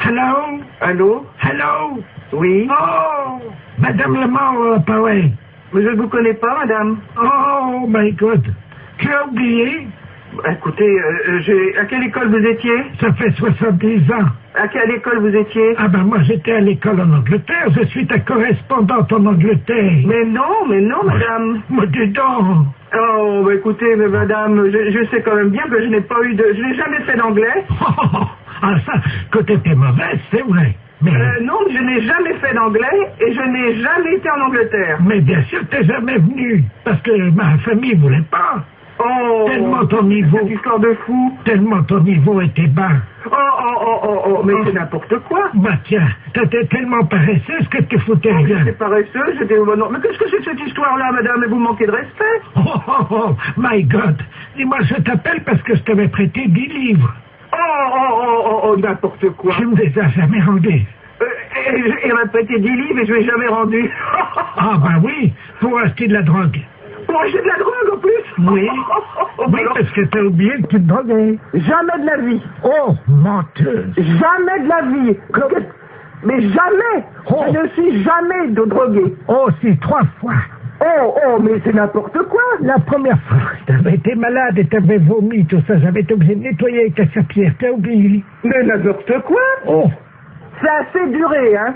Hello? Allô? Hello? Oui? Oh! Madame Lamar, pareil. Mais je ne vous connais pas, madame. Oh my God. Tu as oublié? Bah, écoutez, à quelle école vous étiez? Ça fait 70 ans. À quelle école vous étiez? Ah ben moi j'étais à l'école en Angleterre, je suis ta correspondante en Angleterre. Mais non, madame. Mais dis donc. Oh, bah écoutez, mais madame, je sais quand même bien que je n'ai jamais fait d'anglais. Ah ça, que t'étais mauvaise, c'est vrai. Mais... non, je n'ai jamais fait d'anglais et je n'ai jamais été en Angleterre. Mais bien sûr, t'es jamais venu, parce que ma famille voulait pas. Oh, tellement ton niveau... Cette histoire de fou. Tellement ton niveau était bas. Mais c'est n'importe quoi. Bah tiens, t'étais tellement paresseuse que tu foutais rien. J'étais paresseuse, j'étais... Non, mais qu'est-ce que c'est que cette histoire-là, madame? Vous manquez de respect. Oh, my God. Dis-moi, je t'appelle parce que je t'avais prêté 10 livres. N'importe quoi. Tu me les as jamais rendus. Il m'a prêté 10 livres et je ne l'ai jamais rendu. Ah bah oui, pour acheter de la drogue. Pour acheter de la drogue en plus? Oui. Oui, parce que t'as oublié que tu te droguais. Jamais de la vie. Oh, menteuse. Jamais de la vie. Mais jamais. Oh. Je ne suis jamais de drogué. Oh, si, 3 fois. Mais c'est n'importe quoi. La première fois, t'avais été malade et t'avais vomi, tout ça. J'avais été obligé de nettoyer avec ta serpillière. T'as oublié? Mais n'importe quoi. Oh. C'est assez duré, hein.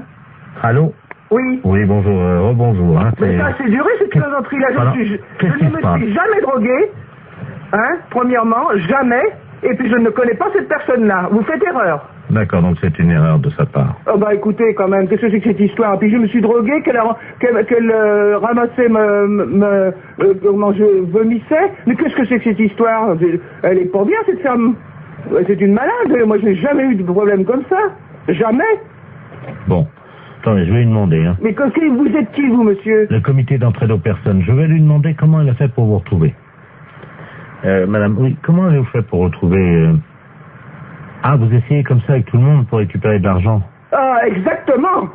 Allô? Oui. Oui, bonjour, rebonjour. Hein, Mais ça, c'est duré cette plaisanterie-là. Je ne me suis jamais drogué, hein, premièrement, jamais, et puis je ne connais pas cette personne-là. Vous faites erreur. D'accord, donc c'est une erreur de sa part. Oh bah écoutez, quand même, qu'est-ce que c'est que cette histoire? Puis je me suis drogué, qu'elle ramassait comment je vomissais. Mais qu'est-ce que c'est que cette histoire? Elle est pas bien, cette femme. C'est une malade. Moi, je n'ai jamais eu de problème comme ça. Jamais. Bon. Attendez, je vais lui demander. Hein. Mais vous êtes qui, vous, monsieur? Le comité d'entraide aux personnes. Je vais lui demander comment elle a fait pour vous retrouver. Madame, oui, comment avez-vous fait pour retrouver... Ah, vous essayez comme ça avec tout le monde pour récupérer de l'argent? Ah, exactement.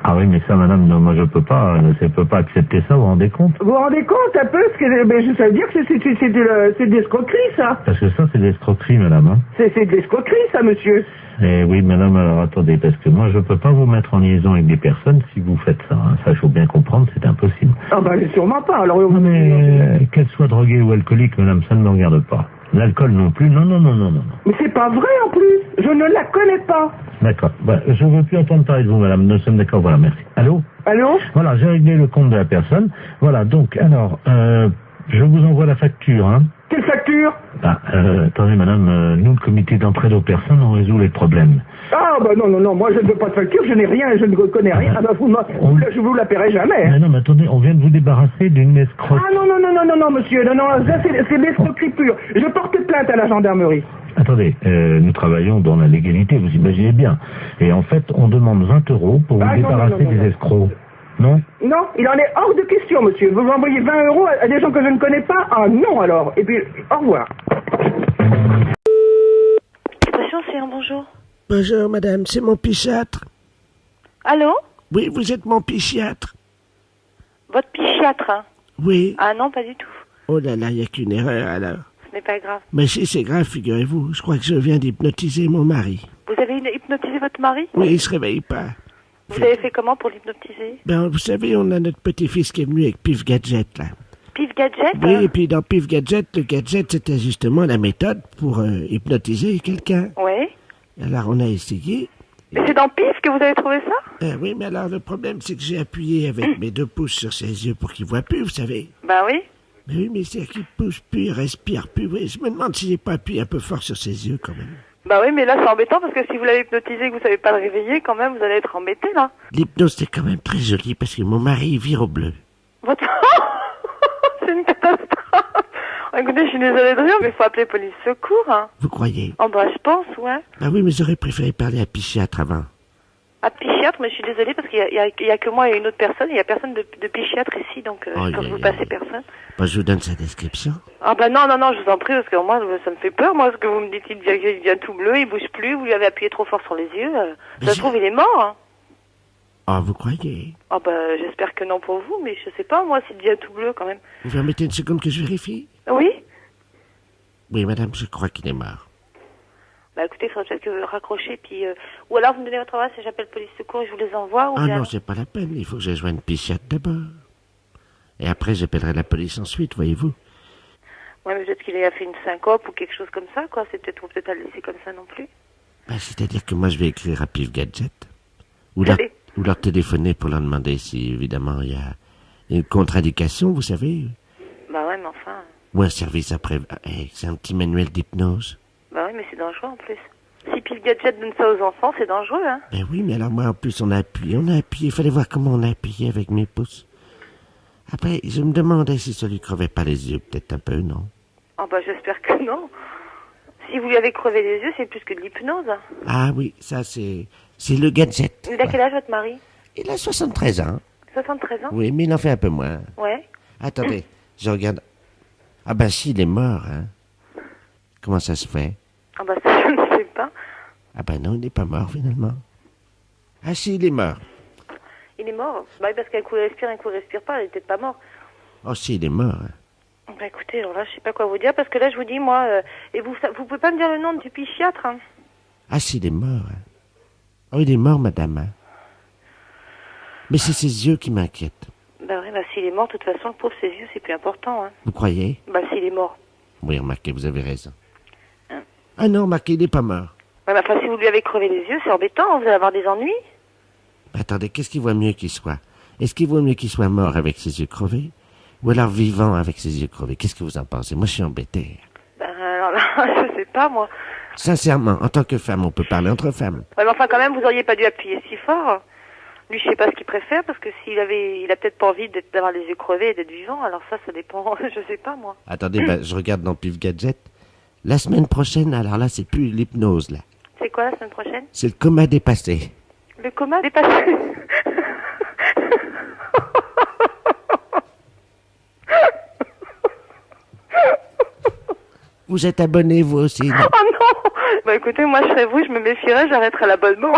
Ah oui, mais ça, madame, non, moi je peux pas accepter ça, vous vous rendez compte? Vous vous rendez compte un peu? Ça veut dire que c'est de l'escroquerie, ça. Parce que ça, c'est de l'escroquerie, madame. Hein. C'est de l'escroquerie, ça, monsieur. Eh oui, madame, alors attendez, parce que moi je peux pas vous mettre en liaison avec des personnes si vous faites ça. Hein. Ça, il faut bien comprendre, c'est impossible. Ah bah, sûrement pas. Alors, non, mais qu'elle soit droguée ou alcoolique, madame, ça ne me regarde pas. L'alcool non plus, non. Mais c'est pas vrai en plus, je ne la connais pas. D'accord, bah, je veux plus entendre parler de vous, madame, nous sommes d'accord, voilà, merci. Allô? Allô? Voilà, j'ai réglé le compte de la personne. Voilà, donc, alors, je vous envoie la facture, hein. Quelle facture? Ah, attendez, madame, nous, le comité d'entraide aux personnes, on résout les problèmes. Ah, bah non, moi je ne veux pas de facture, je n'ai rien, je ne connais rien. Ah, bah, je vous la paierai jamais. Mais non, mais attendez, on vient de vous débarrasser d'une escroque. Ah non, monsieur, non, ça c'est l'escroquerie pure. Je porte plainte à la gendarmerie. Attendez, nous travaillons dans la légalité, vous imaginez bien. Et en fait, on demande 20 € pour vous débarrasser des escrocs. Non? Non, il en est hors de question, monsieur. Vous m'envoyez 20 € à des gens que je ne connais pas? Ah non, alors. Et puis, au revoir. Station, c'est un bonjour. Bonjour, madame, c'est mon psychiatre. Allô? Oui, vous êtes mon psychiatre. Votre psychiatre, hein? Oui. Ah non, pas du tout. Oh là là, il n'y a qu'une erreur, alors. Ce n'est pas grave. Mais si, c'est grave, figurez-vous. Je crois que je viens d'hypnotiser mon mari. Vous avez hypnotisé votre mari? Oui, il se réveille pas. Vous avez fait comment pour l'hypnotiser? Ben, vous savez, on a notre petit-fils qui est venu avec Pif Gadget, là. Pif Gadget? Oui, et puis dans Pif Gadget, le gadget, c'était justement la méthode pour hypnotiser quelqu'un. Oui. Alors, on a essayé. Mais c'est dans Pif que vous avez trouvé ça? Oui, mais alors, le problème, c'est que j'ai appuyé avec mes 2 pouces sur ses yeux pour qu'il voit plus, vous savez. Ben oui. Mais oui, mais c'est qu'il pousse plus, il respire plus. Oui, je me demande si j'ai pas appuyé un peu fort sur ses yeux, quand même. Bah oui, mais là, c'est embêtant parce que si vous l'avez hypnotisé et que vous savez pas le réveiller, quand même, vous allez être embêté, là. L'hypnose, c'est quand même très joli parce que mon mari il vire au bleu. Votre... c'est une catastrophe. Écoutez, je suis désolée de rire, mais il faut appeler police secours, hein. Vous croyez? Oh bah, je pense, ouais. Ah oui, mais j'aurais préféré parler à psychiatre avant. À psychiatre, mais je suis désolée parce qu'il y a que moi et une autre personne, il y a personne de psychiatre ici, donc je peux vous passer personne. Bah, je vous donne sa description. Ah bah non, je vous en prie, parce que moi, ça me fait peur, moi, ce que vous me dites, il devient tout bleu, il bouge plus, vous lui avez appuyé trop fort sur les yeux, ça se trouve, il est mort, hein. Ah, vous croyez? Ah bah, j'espère que non pour vous, mais je sais pas, moi, s'il devient tout bleu, quand même. Vous permettez une seconde que je vérifie? Oui? Oui, madame, je crois qu'il est mort. Bah écoutez, il faudrait peut-être que vous le raccrochez, puis... ou alors vous me donnez votre adresse et j'appelle police secours et je vous les envoie, ou Ah bien... non, c'est pas la peine, il faut que je joigne psychiatre d'abord. Et après, j'appellerai la police ensuite, voyez-vous. Ouais, mais peut-être qu'il a fait une syncope ou quelque chose comme ça, quoi. C'est peut-être, faut peut-être à le laisser comme ça non plus. Bah, c'est-à-dire que moi, je vais écrire à Pif Gadget. Ou leur téléphoner pour leur demander si, évidemment, il y a une contre-indication, vous savez. Bah ouais, mais enfin... Ou un service après... c'est un petit manuel d'hypnose. Bah oui, mais c'est dangereux en plus. Si Pif Gadget donne ça aux enfants, c'est dangereux, hein. Ben oui, mais alors moi, en plus, on a appuyé. Il fallait voir comment on a appuyé avec mes pouces. Après, je me demandais si ça lui crevait pas les yeux, peut-être un peu, non? Ah bah j'espère que non. Si vous lui avez crevé les yeux, c'est plus que de l'hypnose. Ah oui, ça c'est le gadget. Il a quel âge votre mari? Il a 73 ans. 73 ans? Oui, mais il en fait un peu moins. Ouais. Attendez, je regarde. Ah ben si, il est mort, hein. Comment ça se fait? Ah bah ça, je ne sais pas. Ah ben non, il n'est pas mort finalement. Ah si, il est mort. Il est mort? Bah oui, parce qu'un coup il respire, un coup il respire pas, il est peut-être pas mort. Oh si, il est mort. Hein. Bah écoutez, alors là, je sais pas quoi vous dire, parce que là, je vous dis, moi, et vous pouvez pas me dire le nom du psychiatre, hein? Ah si, il est mort. Hein. Oh, il est mort, madame. Hein. Mais c'est ses yeux qui m'inquiètent. Bah oui, bah s'il est mort, de toute façon, le pauvre, ses yeux, c'est plus important, hein. Vous croyez? Bah s'il est mort. Oui, remarquez, vous avez raison. Hein. Ah non, remarquez, il n'est pas mort. Ouais, bah enfin, si vous lui avez crevé les yeux, c'est embêtant, vous allez avoir des ennuis. Attendez, qu'est-ce qu'il vaut mieux qu'il soit? Est-ce qu'il vaut mieux qu'il soit mort avec ses yeux crevés? Ou alors vivant avec ses yeux crevés? Qu'est-ce que vous en pensez? Moi, je suis embêté. Ben, alors là, je sais pas, moi. Sincèrement, en tant que femme, on peut parler entre femmes. Ouais, mais enfin, quand même, vous auriez pas dû appuyer si fort. Lui, je sais pas ce qu'il préfère, parce que il a peut-être pas envie d'avoir les yeux crevés et d'être vivant. Alors ça dépend, je sais pas, moi. Attendez, je regarde dans Pif Gadget. La semaine prochaine, alors là, c'est plus l'hypnose, là. C'est quoi, la semaine prochaine? C'est le coma dépassé. Le coma dépassé. Vous êtes abonné, vous aussi, non? Oh non! Bah écoutez, moi je serais vous, je me méfierais, j'arrêterais l'abonnement.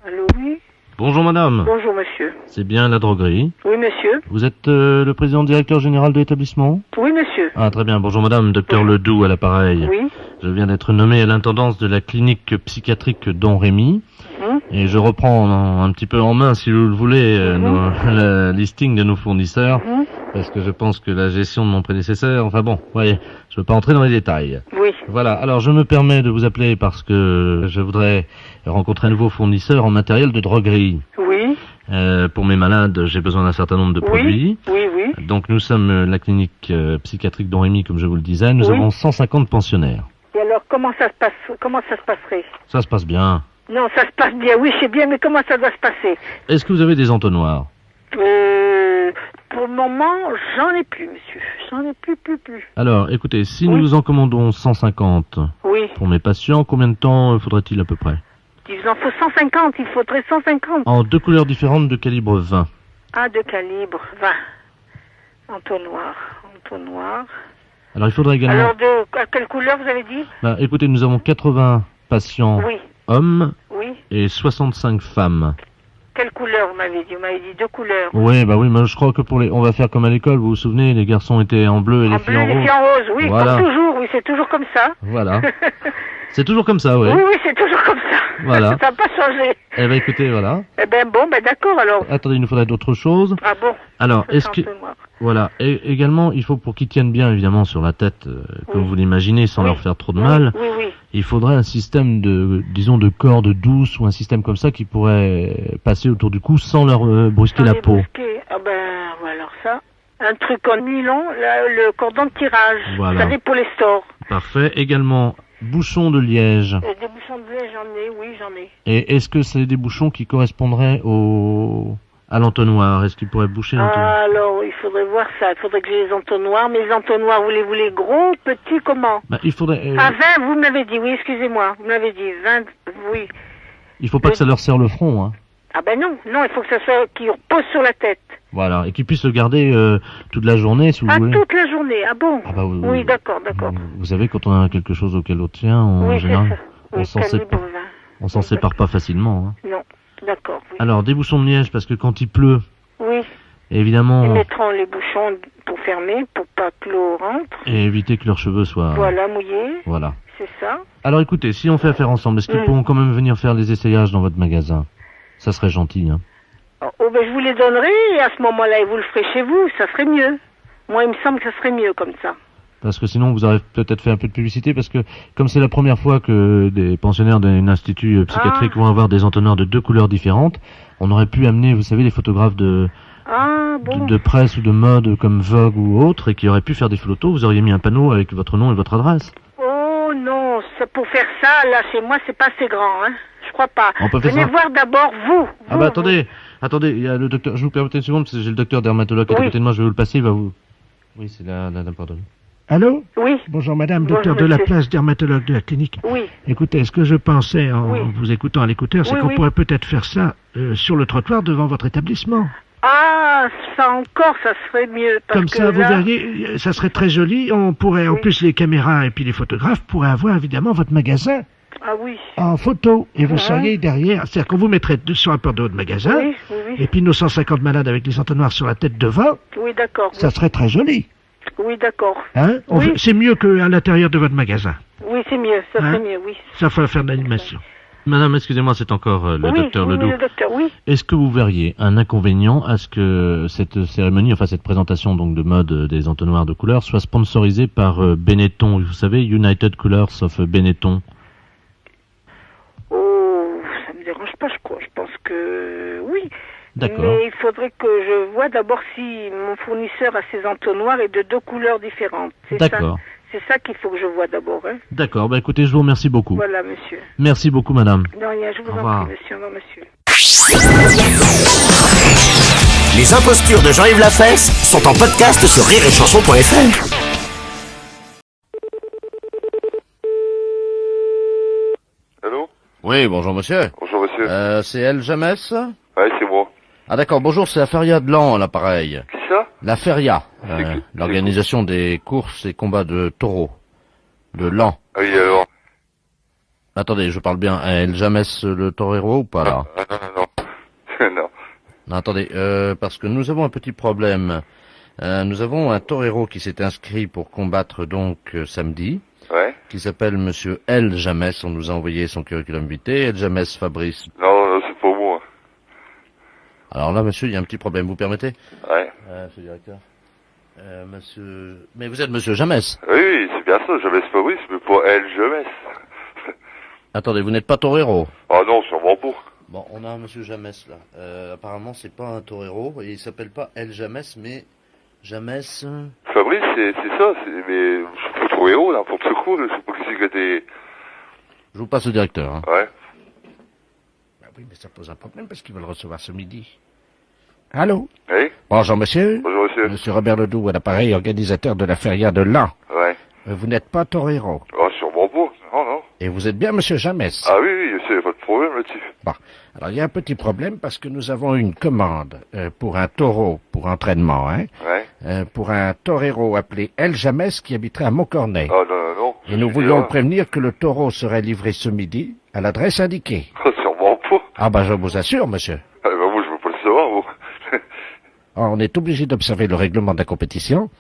Allô, oui? Bonjour madame. Bonjour monsieur. C'est bien la droguerie? Oui monsieur. Vous êtes le président directeur général de l'établissement? Oui monsieur. Ah très bien, bonjour madame, docteur Ledoux à l'appareil. Oui. Je viens d'être nommé à l'intendance de la clinique psychiatrique Don Rémy. Et je reprends un petit peu en main, si vous le voulez, le listing de nos fournisseurs. Parce que je pense que la gestion de mon prédécesseur, enfin bon, voyez, je ne veux pas entrer dans les détails. Oui. Voilà, alors je me permets de vous appeler parce que je voudrais rencontrer un nouveau fournisseur en matériel de droguerie. Oui. Pour mes malades, j'ai besoin d'un certain nombre de produits. Oui, oui. Donc nous sommes la clinique psychiatrique Don Rémy, comme je vous le disais. Nous avons 150 pensionnaires. Et alors, comment ça se passerait? Ça se passe bien. Non, ça se passe bien, oui, c'est bien, mais comment ça doit se passer? Est-ce que vous avez des entonnoirs? Pour le moment, j'en ai plus, monsieur. J'en ai plus. Alors, écoutez, si nous vous en commandons 150 pour mes patients, combien de temps faudrait-il à peu près? Il vous en faut 150, il faudrait 150. En 2 couleurs différentes de calibre 20. Ah, de calibre 20. Entonnoir. Alors, il faudrait également... Alors, à quelle couleur vous avez dit? Écoutez, nous avons 80 patients hommes et 65 femmes. Quelle couleur vous m'avez dit? Vous m'avez dit 2 couleurs. Oui, mais je crois que on va faire comme à l'école, vous vous souvenez, les garçons étaient en bleu et les filles en rose. Les filles en rose, oui, voilà. Comme toujours, oui, c'est toujours comme ça. Voilà. C'est toujours comme ça, oui. Oui, c'est toujours comme ça. Voilà. Ça n'a pas changé. Eh ben, écoutez, voilà. Eh ben, bon, d'accord, alors. Attendez, il nous faudrait d'autres choses. Ah bon? Alors, est-ce que... Voilà. Et également, il faut, pour qu'ils tiennent bien, évidemment, sur la tête, comme vous l'imaginez, sans leur faire trop de mal, il faudrait un système de corde douce ou un système comme ça qui pourrait passer autour du cou sans leur brusquer la peau. Ah ben, alors ça. Un truc en nylon, le cordon de tirage. Voilà. Vous savez, pour les stores. Parfait. Également, bouchons de liège. Des bouchons de liège, j'en ai. Et est-ce que c'est des bouchons qui correspondraient à l'entonnoir? Est-ce qu'il pourrait boucher l'entonnoir? Alors, il faudrait voir ça. Il faudrait que j'ai les entonnoirs. Mais les entonnoirs, vous les gros, petits, comment? Il faudrait... 20, vous me l'avez dit, oui, excusez-moi. Vous m'avez dit 20, oui. Il faut pas que ça leur serre le front, hein. Ah ben non, il faut que ça soit qu'ils reposent sur la tête. Voilà, et qu'ils puissent le garder toute la journée, si vous voulez. Toute la journée, ah bon? Ah bah oui, oui, d'accord. Vous savez, quand on a quelque chose auquel on tient, en général, on s'en sépare pas facilement. Hein. Non, d'accord. Oui. Alors, des bouchons de liège, parce que quand il pleut, évidemment... Ils mettront les bouchons pour fermer, pour pas que l'eau rentre. Et éviter que leurs cheveux soient... Voilà, mouillés. Voilà. C'est ça. Alors écoutez, si on fait affaire ensemble, est-ce qu'ils pourront quand même venir faire les essayages dans votre magasin? Ça serait gentil, hein. Oh, ben je vous les donnerai, et à ce moment-là, vous le ferez chez vous, ça serait mieux. Moi, il me semble que ça serait mieux comme ça. Parce que sinon, vous aurez peut-être fait un peu de publicité, parce que comme c'est la première fois que des pensionnaires d'un institut psychiatrique vont avoir des entonnoirs de 2 couleurs différentes, on aurait pu amener, vous savez, les photographes de presse ou de mode comme Vogue ou autre, et qui auraient pu faire des photos. Vous auriez mis un panneau avec votre nom et votre adresse. Oh non, pour faire ça, là, chez moi, c'est pas assez grand, hein. Je crois pas. Venez voir d'abord vous. Ah bah attendez, il y a le docteur, je vous permets une seconde, parce que j'ai le docteur dermatologue qui est à côté de moi, je vais vous le passer, il va vous... Oui, c'est là, pardon. Allô? Oui. Bonjour madame, docteur de la place, dermatologue de la clinique. Oui. Écoutez, ce que je pensais en vous écoutant à l'écouteur, c'est qu'on pourrait peut-être faire ça sur le trottoir devant votre établissement. Ah, ça encore, ça serait mieux. Comme ça, vous verriez, ça serait très joli. On pourrait, en plus, les caméras et puis les photographes pourraient avoir évidemment votre magasin. Ah oui. En photo. Et vous seriez derrière. C'est-à-dire qu'on vous mettrait sur un port de haut de magasin. Oui. Et puis nos 150 malades avec les entonnoirs sur la tête devant. Oui, d'accord. Ça serait très joli. Oui, d'accord. Hein? C'est mieux qu'à l'intérieur de votre magasin. Oui, c'est mieux. Ça serait mieux, oui. Ça faut faire de l'animation. Madame, excusez-moi, c'est encore le docteur Ledoux. Oui, le docteur, oui. Est-ce que vous verriez un inconvénient à ce que cette cérémonie, enfin cette présentation donc de mode des entonnoirs de couleurs, soit sponsorisée par Benetton, vous savez, United Colors of Benetton? pas, je crois. Je pense que oui. D'accord. Mais il faudrait que je vois d'abord si mon fournisseur a ses entonnoirs et de 2 couleurs différentes. D'accord. C'est ça qu'il faut que je vois d'abord. Hein. D'accord, bah écoutez, je vous remercie beaucoup. Voilà, monsieur. Merci beaucoup, madame. De rien, je vous Au en revoir. prie, monsieur. Au revoir, monsieur. Les impostures de Jean-Yves Lafesse sont en podcast sur rireetchanson.fr. Allô? Oui, bonjour monsieur. Bonjour monsieur. C'est El James? Ouais, c'est moi. Ah d'accord, bonjour, c'est la Feria de Lan à l'appareil. Qui ça? La Feria, l'organisation des courses et combats de taureaux. De Lan. Ah oui, alors. Attendez, je parle bien à El James le torero ou pas là? Non. Non. Non, attendez, parce que nous avons un petit problème. Nous avons un torero qui s'est inscrit pour combattre donc samedi. Ouais. Qui s'appelle monsieur El James. On nous a envoyé son curriculum vitae. El James Fabrice. Non, c'est pas moi. Alors là, monsieur, il y a un petit problème. Vous permettez? Ouais. Monsieur le directeur. Monsieur... Mais vous êtes monsieur James? Oui, c'est bien ça. James Fabrice, mais pas El James. Attendez, vous n'êtes pas torero? Ah non, sûrement pas. Bon, on a un monsieur James là. Apparemment, c'est pas un torero et il s'appelle pas El James, mais James. Fabrice, c'est ça. Mais je suis pas trop héros, n'importe quoi. Je sais pas qui c'est qui a été... Je vous passe le directeur. Hein. Ouais. Bah oui, mais ça pose un problème parce qu'ils veulent recevoir ce midi. Allô? Oui. Bonjour monsieur. Bonjour monsieur. Monsieur Robert Ledoux à l'appareil, organisateur de la feria de Lan. Ouais. Vous n'êtes pas torero. Ah, sûrement pas. Non. Et vous êtes bien monsieur James. Ah oui, c'est pas de problème là-dessus. Bon. Alors il y a un petit problème parce que nous avons une commande pour un taureau pour entraînement, hein. Ouais. Pour un torero appelé El James qui habiterait à Montcornet. Ah non. Et nous voulions le prévenir que le taureau serait livré ce midi à l'adresse indiquée. Ah, sûrement pas. Ah ben je vous assure monsieur. Ah ben moi je veux pas le savoir, moi. Alors, on est obligé d'observer le règlement de la compétition,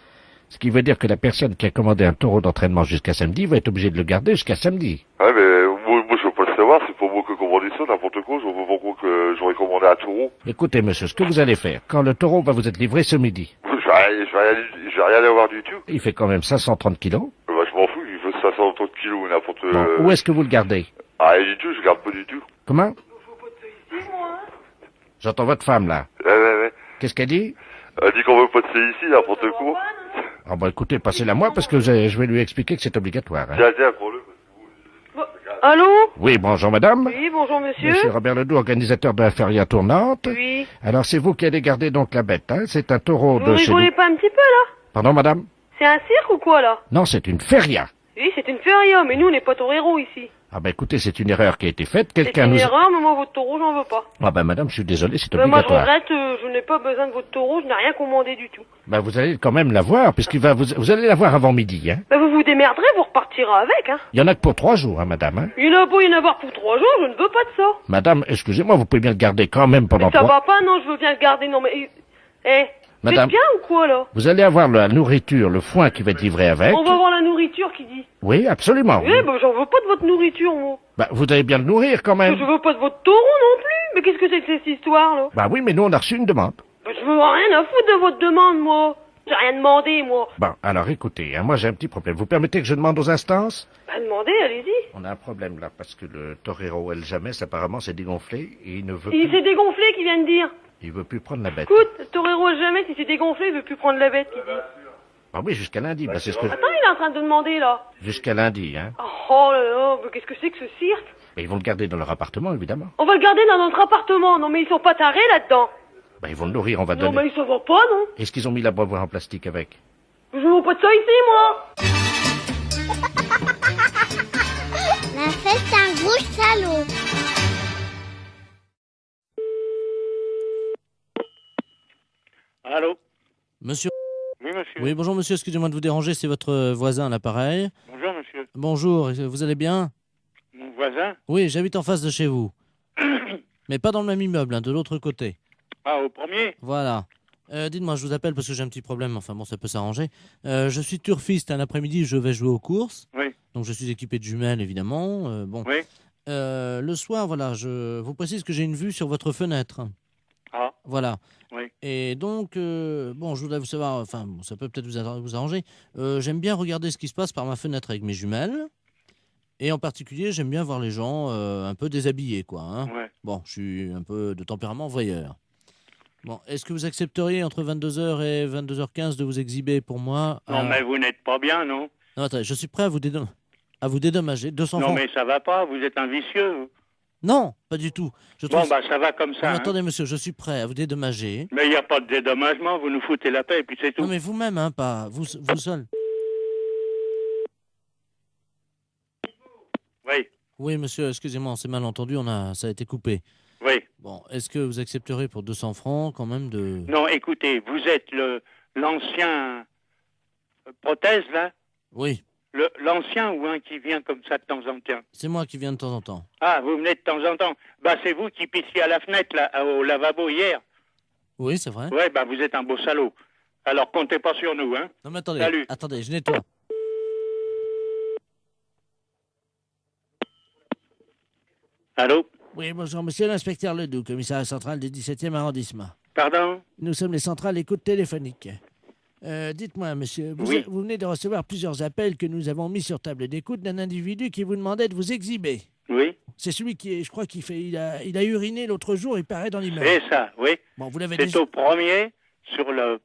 ce qui veut dire que la personne qui a commandé un taureau d'entraînement jusqu'à samedi va être obligée de le garder jusqu'à samedi. Ouais, mais moi je veux pas le savoir, c'est pas moi qui ai commandé ça, n'importe quoi, je veux pas croire que j'aurais commandé un taureau. Écoutez monsieur, ce que vous allez faire, quand le taureau va vous être livré ce midi, Je vais rien avoir du tout. il fait quand même 530 kilos. Bah je m'en fous, il fait 530 kilos, n'importe... Bon, où est-ce que vous le gardez? Ah, rien du tout, je garde pas du tout. Comment? J'entends votre femme là. Ouais. Qu'est-ce qu'elle dit? Elle dit qu'on veut pas de ça ici, n'importe quoi. Ah bah écoutez, passez-la moi parce que je vais lui expliquer que c'est obligatoire. Hein. Tiens, prends-le. Allô? Oui, bonjour madame. Oui, bonjour monsieur. Monsieur Robert Ledoux, organisateur de la feria tournante. Oui. Alors c'est vous qui allez garder donc la bête, hein? C'est un taureau Vous de chez nous. rigolez pas un petit peu là? Pardon madame? C'est un cirque ou quoi là? Non, c'est une feria. Oui, c'est une feria, mais nous on n'est pas toreros ici. Ah ben écoutez, c'est une erreur qui a été faite. C'est Quelqu'un une nous... erreur, mais moi votre taureau j'en veux pas. Ah ben madame, je suis désolé, c'est Moi je obligatoire. regrette, je n'ai pas besoin de votre taureau, je n'ai rien commandé du tout. Ben vous allez quand même l'avoir, puisqu'il va vous allez l'avoir avant midi, hein. Ben vous vous démerderez, vous repartirez avec, hein. Il y en a que pour 3 jours, hein madame, hein. Il n'a pas y en avoir pour 3 jours, je ne veux pas de ça. Madame, excusez-moi, vous pouvez bien le garder quand même pendant Mais ça 3... va pas, non, je veux bien le garder, non mais... vous êtes Madame. bien ou quoi là? Vous allez avoir la nourriture, le foin qui va être livré avec. On va voir la nourriture qui dit. Oui, absolument. Oui, ben j'en veux pas de votre nourriture, moi. Bah, vous allez bien le nourrir quand même. Je veux pas de votre taureau non plus. Mais qu'est-ce que c'est que cette histoire là? Bah oui, mais nous on a reçu une demande. Ben, je veux rien à foutre de votre demande, moi. J'ai rien demandé, moi. Bon, alors écoutez, hein, moi j'ai un petit problème. Vous permettez que je demande aux instances? Pas demandé, allez-y. On a un problème là, parce que le torero El James apparemment s'est dégonflé et il ne veut Il plus... s'est dégonflé, qui vient de dire. Il veut plus prendre la bête. Écoute, le torero jamais, il s'est dégonflé, il veut plus prendre la bête, qui dit. Ah oui, jusqu'à lundi, bah c'est ce que... Attends, il est en train de demander, là. Jusqu'à lundi, hein. Oh là là, mais qu'est-ce que c'est que ce cirque? Et ils vont le garder dans leur appartement, évidemment. On va le garder dans notre appartement. Non, mais ils sont pas tarés là-dedans. Bah ils vont le nourrir, on va Non, donner... mais ça va pas, non. Est-ce qu'ils ont mis la boîte en plastique avec? Je veux pas de ça ici, moi. La fête, c'est un gros salaud. Allô? Monsieur. Oui, monsieur. Oui, bonjour monsieur, excusez-moi de vous déranger, c'est votre voisin à l'appareil. Bonjour, monsieur. Bonjour, vous allez bien? Mon voisin? Oui, j'habite en face de chez vous. Mais pas dans le même immeuble, hein, de l'autre côté. Ah, au premier? Voilà. Dites-moi, je vous appelle parce que j'ai un petit problème, enfin bon, ça peut s'arranger. Je suis turfiste, un après-midi, je vais jouer aux courses. Oui. Donc je suis équipé de jumelles, évidemment. Bon. Oui. Le soir, voilà, je vous précise que j'ai une vue sur votre fenêtre. Ah. Voilà. Oui. Et donc, bon, je voudrais vous savoir, enfin, bon, ça peut peut-être vous arranger. J'aime bien regarder ce qui se passe par ma fenêtre avec mes jumelles. Et en particulier, j'aime bien voir les gens un peu déshabillés, quoi. Hein. Ouais. Bon, je suis un peu de tempérament voyeur. Bon, est-ce que vous accepteriez entre 22h et 22h15 de vous exhiber pour moi Non, mais vous n'êtes pas bien, non? Non, attendez, je suis prêt à vous dédommager. 200 Non, francs. mais ça va pas, vous êtes un vicieux. Vous. Non, pas du tout. Bon, bah ça va comme ça. Non, hein. attendez, monsieur, je suis prêt à vous dédommager. Mais il n'y a pas de dédommagement, vous nous foutez la paix et puis c'est tout. Non, mais vous-même, hein, pas vous seul. Oui. Oui, monsieur, excusez-moi, on s'est mal entendu, ça a été coupé. Oui. Bon, est-ce que vous accepterez pour 200 francs quand même de... Non, écoutez, vous êtes l'ancien prothèse, là? Oui. L'ancien ou un qui vient comme ça de temps en temps? C'est moi qui viens de temps en temps. Ah, vous venez de temps en temps. Bah, c'est vous qui pissiez à la fenêtre, là, au lavabo hier. Oui, c'est vrai. Ouais, bah, vous êtes un beau salaud. Alors, comptez pas sur nous, hein. Non, mais attendez, Salut. attendez, je nettoie. Allô? Oui, bonjour, monsieur l'inspecteur Ledoux, commissariat central du 17e arrondissement. Pardon? Nous sommes les centrales écoute téléphonique. Dites-moi, monsieur, vous venez de recevoir plusieurs appels que nous avons mis sur table d'écoute d'un individu qui vous demandait de vous exhiber. Oui. C'est celui qui, je crois, il a uriné l'autre jour, il paraît dans l'immeuble. C'est ça, oui. Bon, vous l'avez C'est au premier, sur le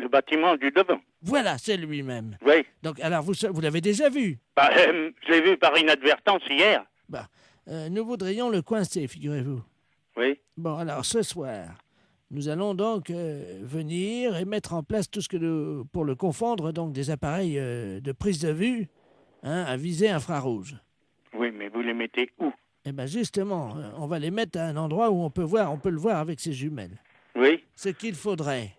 bâtiment du devant. Voilà, c'est lui-même. Oui. Donc, alors, vous l'avez déjà vu? Bah, je l'ai vu par inadvertance hier. Bah, nous voudrions le coincer, figurez-vous. Oui. Bon, alors, ce soir, nous allons donc venir et mettre en place tout ce que pour le confondre, donc des appareils de prise de vue, hein, à visée infrarouge. Oui, mais vous les mettez où? Eh bien, justement, on va les mettre à un endroit où on peut le voir avec ses jumelles. Oui. Ce qu'il faudrait,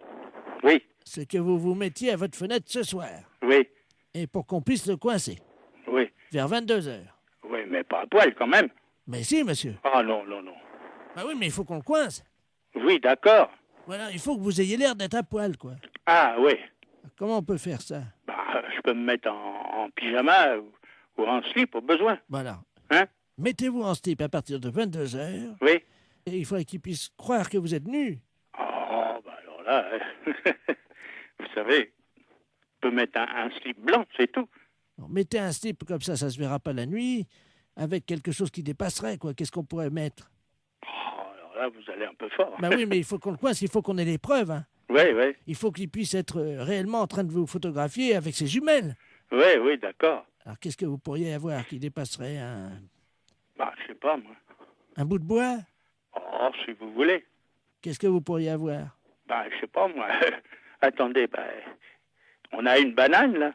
oui, c'est que vous vous mettiez à votre fenêtre ce soir. Oui. Et pour qu'on puisse le coincer. Oui. Vers 22h. Oui, mais pas à poil quand même. Mais si, monsieur. Ah non, non, non. Bah oui, mais il faut qu'on le coince. Oui, d'accord. Voilà, il faut que vous ayez l'air d'être à poil, quoi. Ah, oui. Comment on peut faire ça? Bah, je peux me mettre en pyjama ou en slip au besoin. Voilà. Hein? Mettez-vous en slip à partir de 22h. Oui. Et il faudrait qu'il puisse croire que vous êtes nu. Oh, bah alors là, vous savez, je peux mettre un slip blanc, c'est tout. Bon, mettez un slip comme ça se verra pas la nuit, avec quelque chose qui dépasserait, quoi. Qu'est-ce qu'on pourrait mettre? Oh, alors là, vous allez un peu fort. Bah oui, mais il faut qu'on le coince, il faut qu'on ait les preuves, hein. Oui, oui. Il faut qu'il puisse être réellement en train de vous photographier avec ses jumelles. Oui, oui, d'accord. Alors, qu'est-ce que vous pourriez avoir qui dépasserait un... Bah, je sais pas, moi. Un bout de bois? Oh, si vous voulez. Qu'est-ce que vous pourriez avoir? Bah, je sais pas, moi. Attendez, bah, on a une banane, là.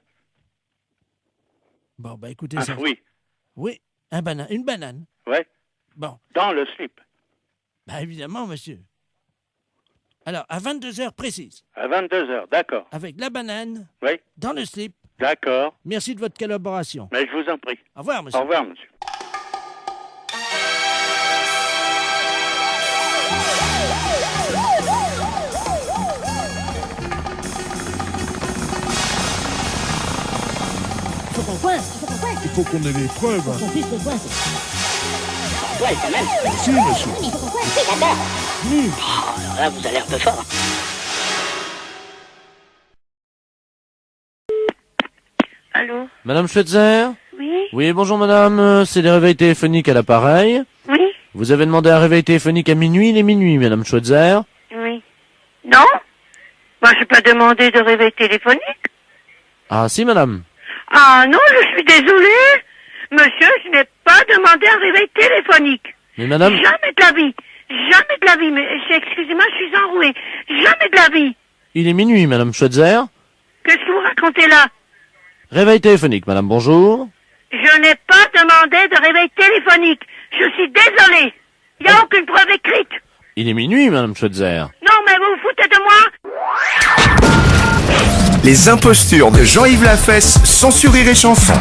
Bon, bah, écoutez Ah, ça. oui. Oui, une banane. Ouais. Bon. Dans le slip. Bah, évidemment, monsieur. Alors, à 22h précises. À 22h, d'accord. Avec la banane. Oui. Dans le slip. D'accord. Merci de votre collaboration. Mais je vous en prie. Au revoir, monsieur. Au revoir, monsieur. Il faut qu'on coince, Il faut qu'on ait les preuves. Faut qu'on puisse le coincer. Ouais, quand même. Si, monsieur. Il faut qu'on coince, oui, d'accord. Oh, alors là, vous allez un peu fort. Allô? Madame Schweitzer? Oui? Oui, bonjour madame, c'est les réveils téléphoniques à l'appareil. Oui? Vous avez demandé un réveil téléphonique à minuit, il est minuit, madame Schweitzer. Oui. Non? Moi, je n'ai pas demandé de réveil téléphonique. Ah si, madame. Ah non, je suis désolée. Monsieur, je n'ai pas demandé un réveil téléphonique. Mais madame... Jamais de la vie. Jamais de la vie. Mais excusez-moi, je suis enrouée. Jamais de la vie. Il est minuit, madame Schweitzer. Qu'est-ce que vous racontez là? Réveil téléphonique, madame, bonjour. Je n'ai pas demandé de réveil téléphonique. Je suis désolée. Il n'y a aucune preuve écrite. Il est minuit, madame Schweitzer. Non, mais vous vous foutez de moi? Les impostures de Jean-Yves Lafesse, sans Rire et Chanson.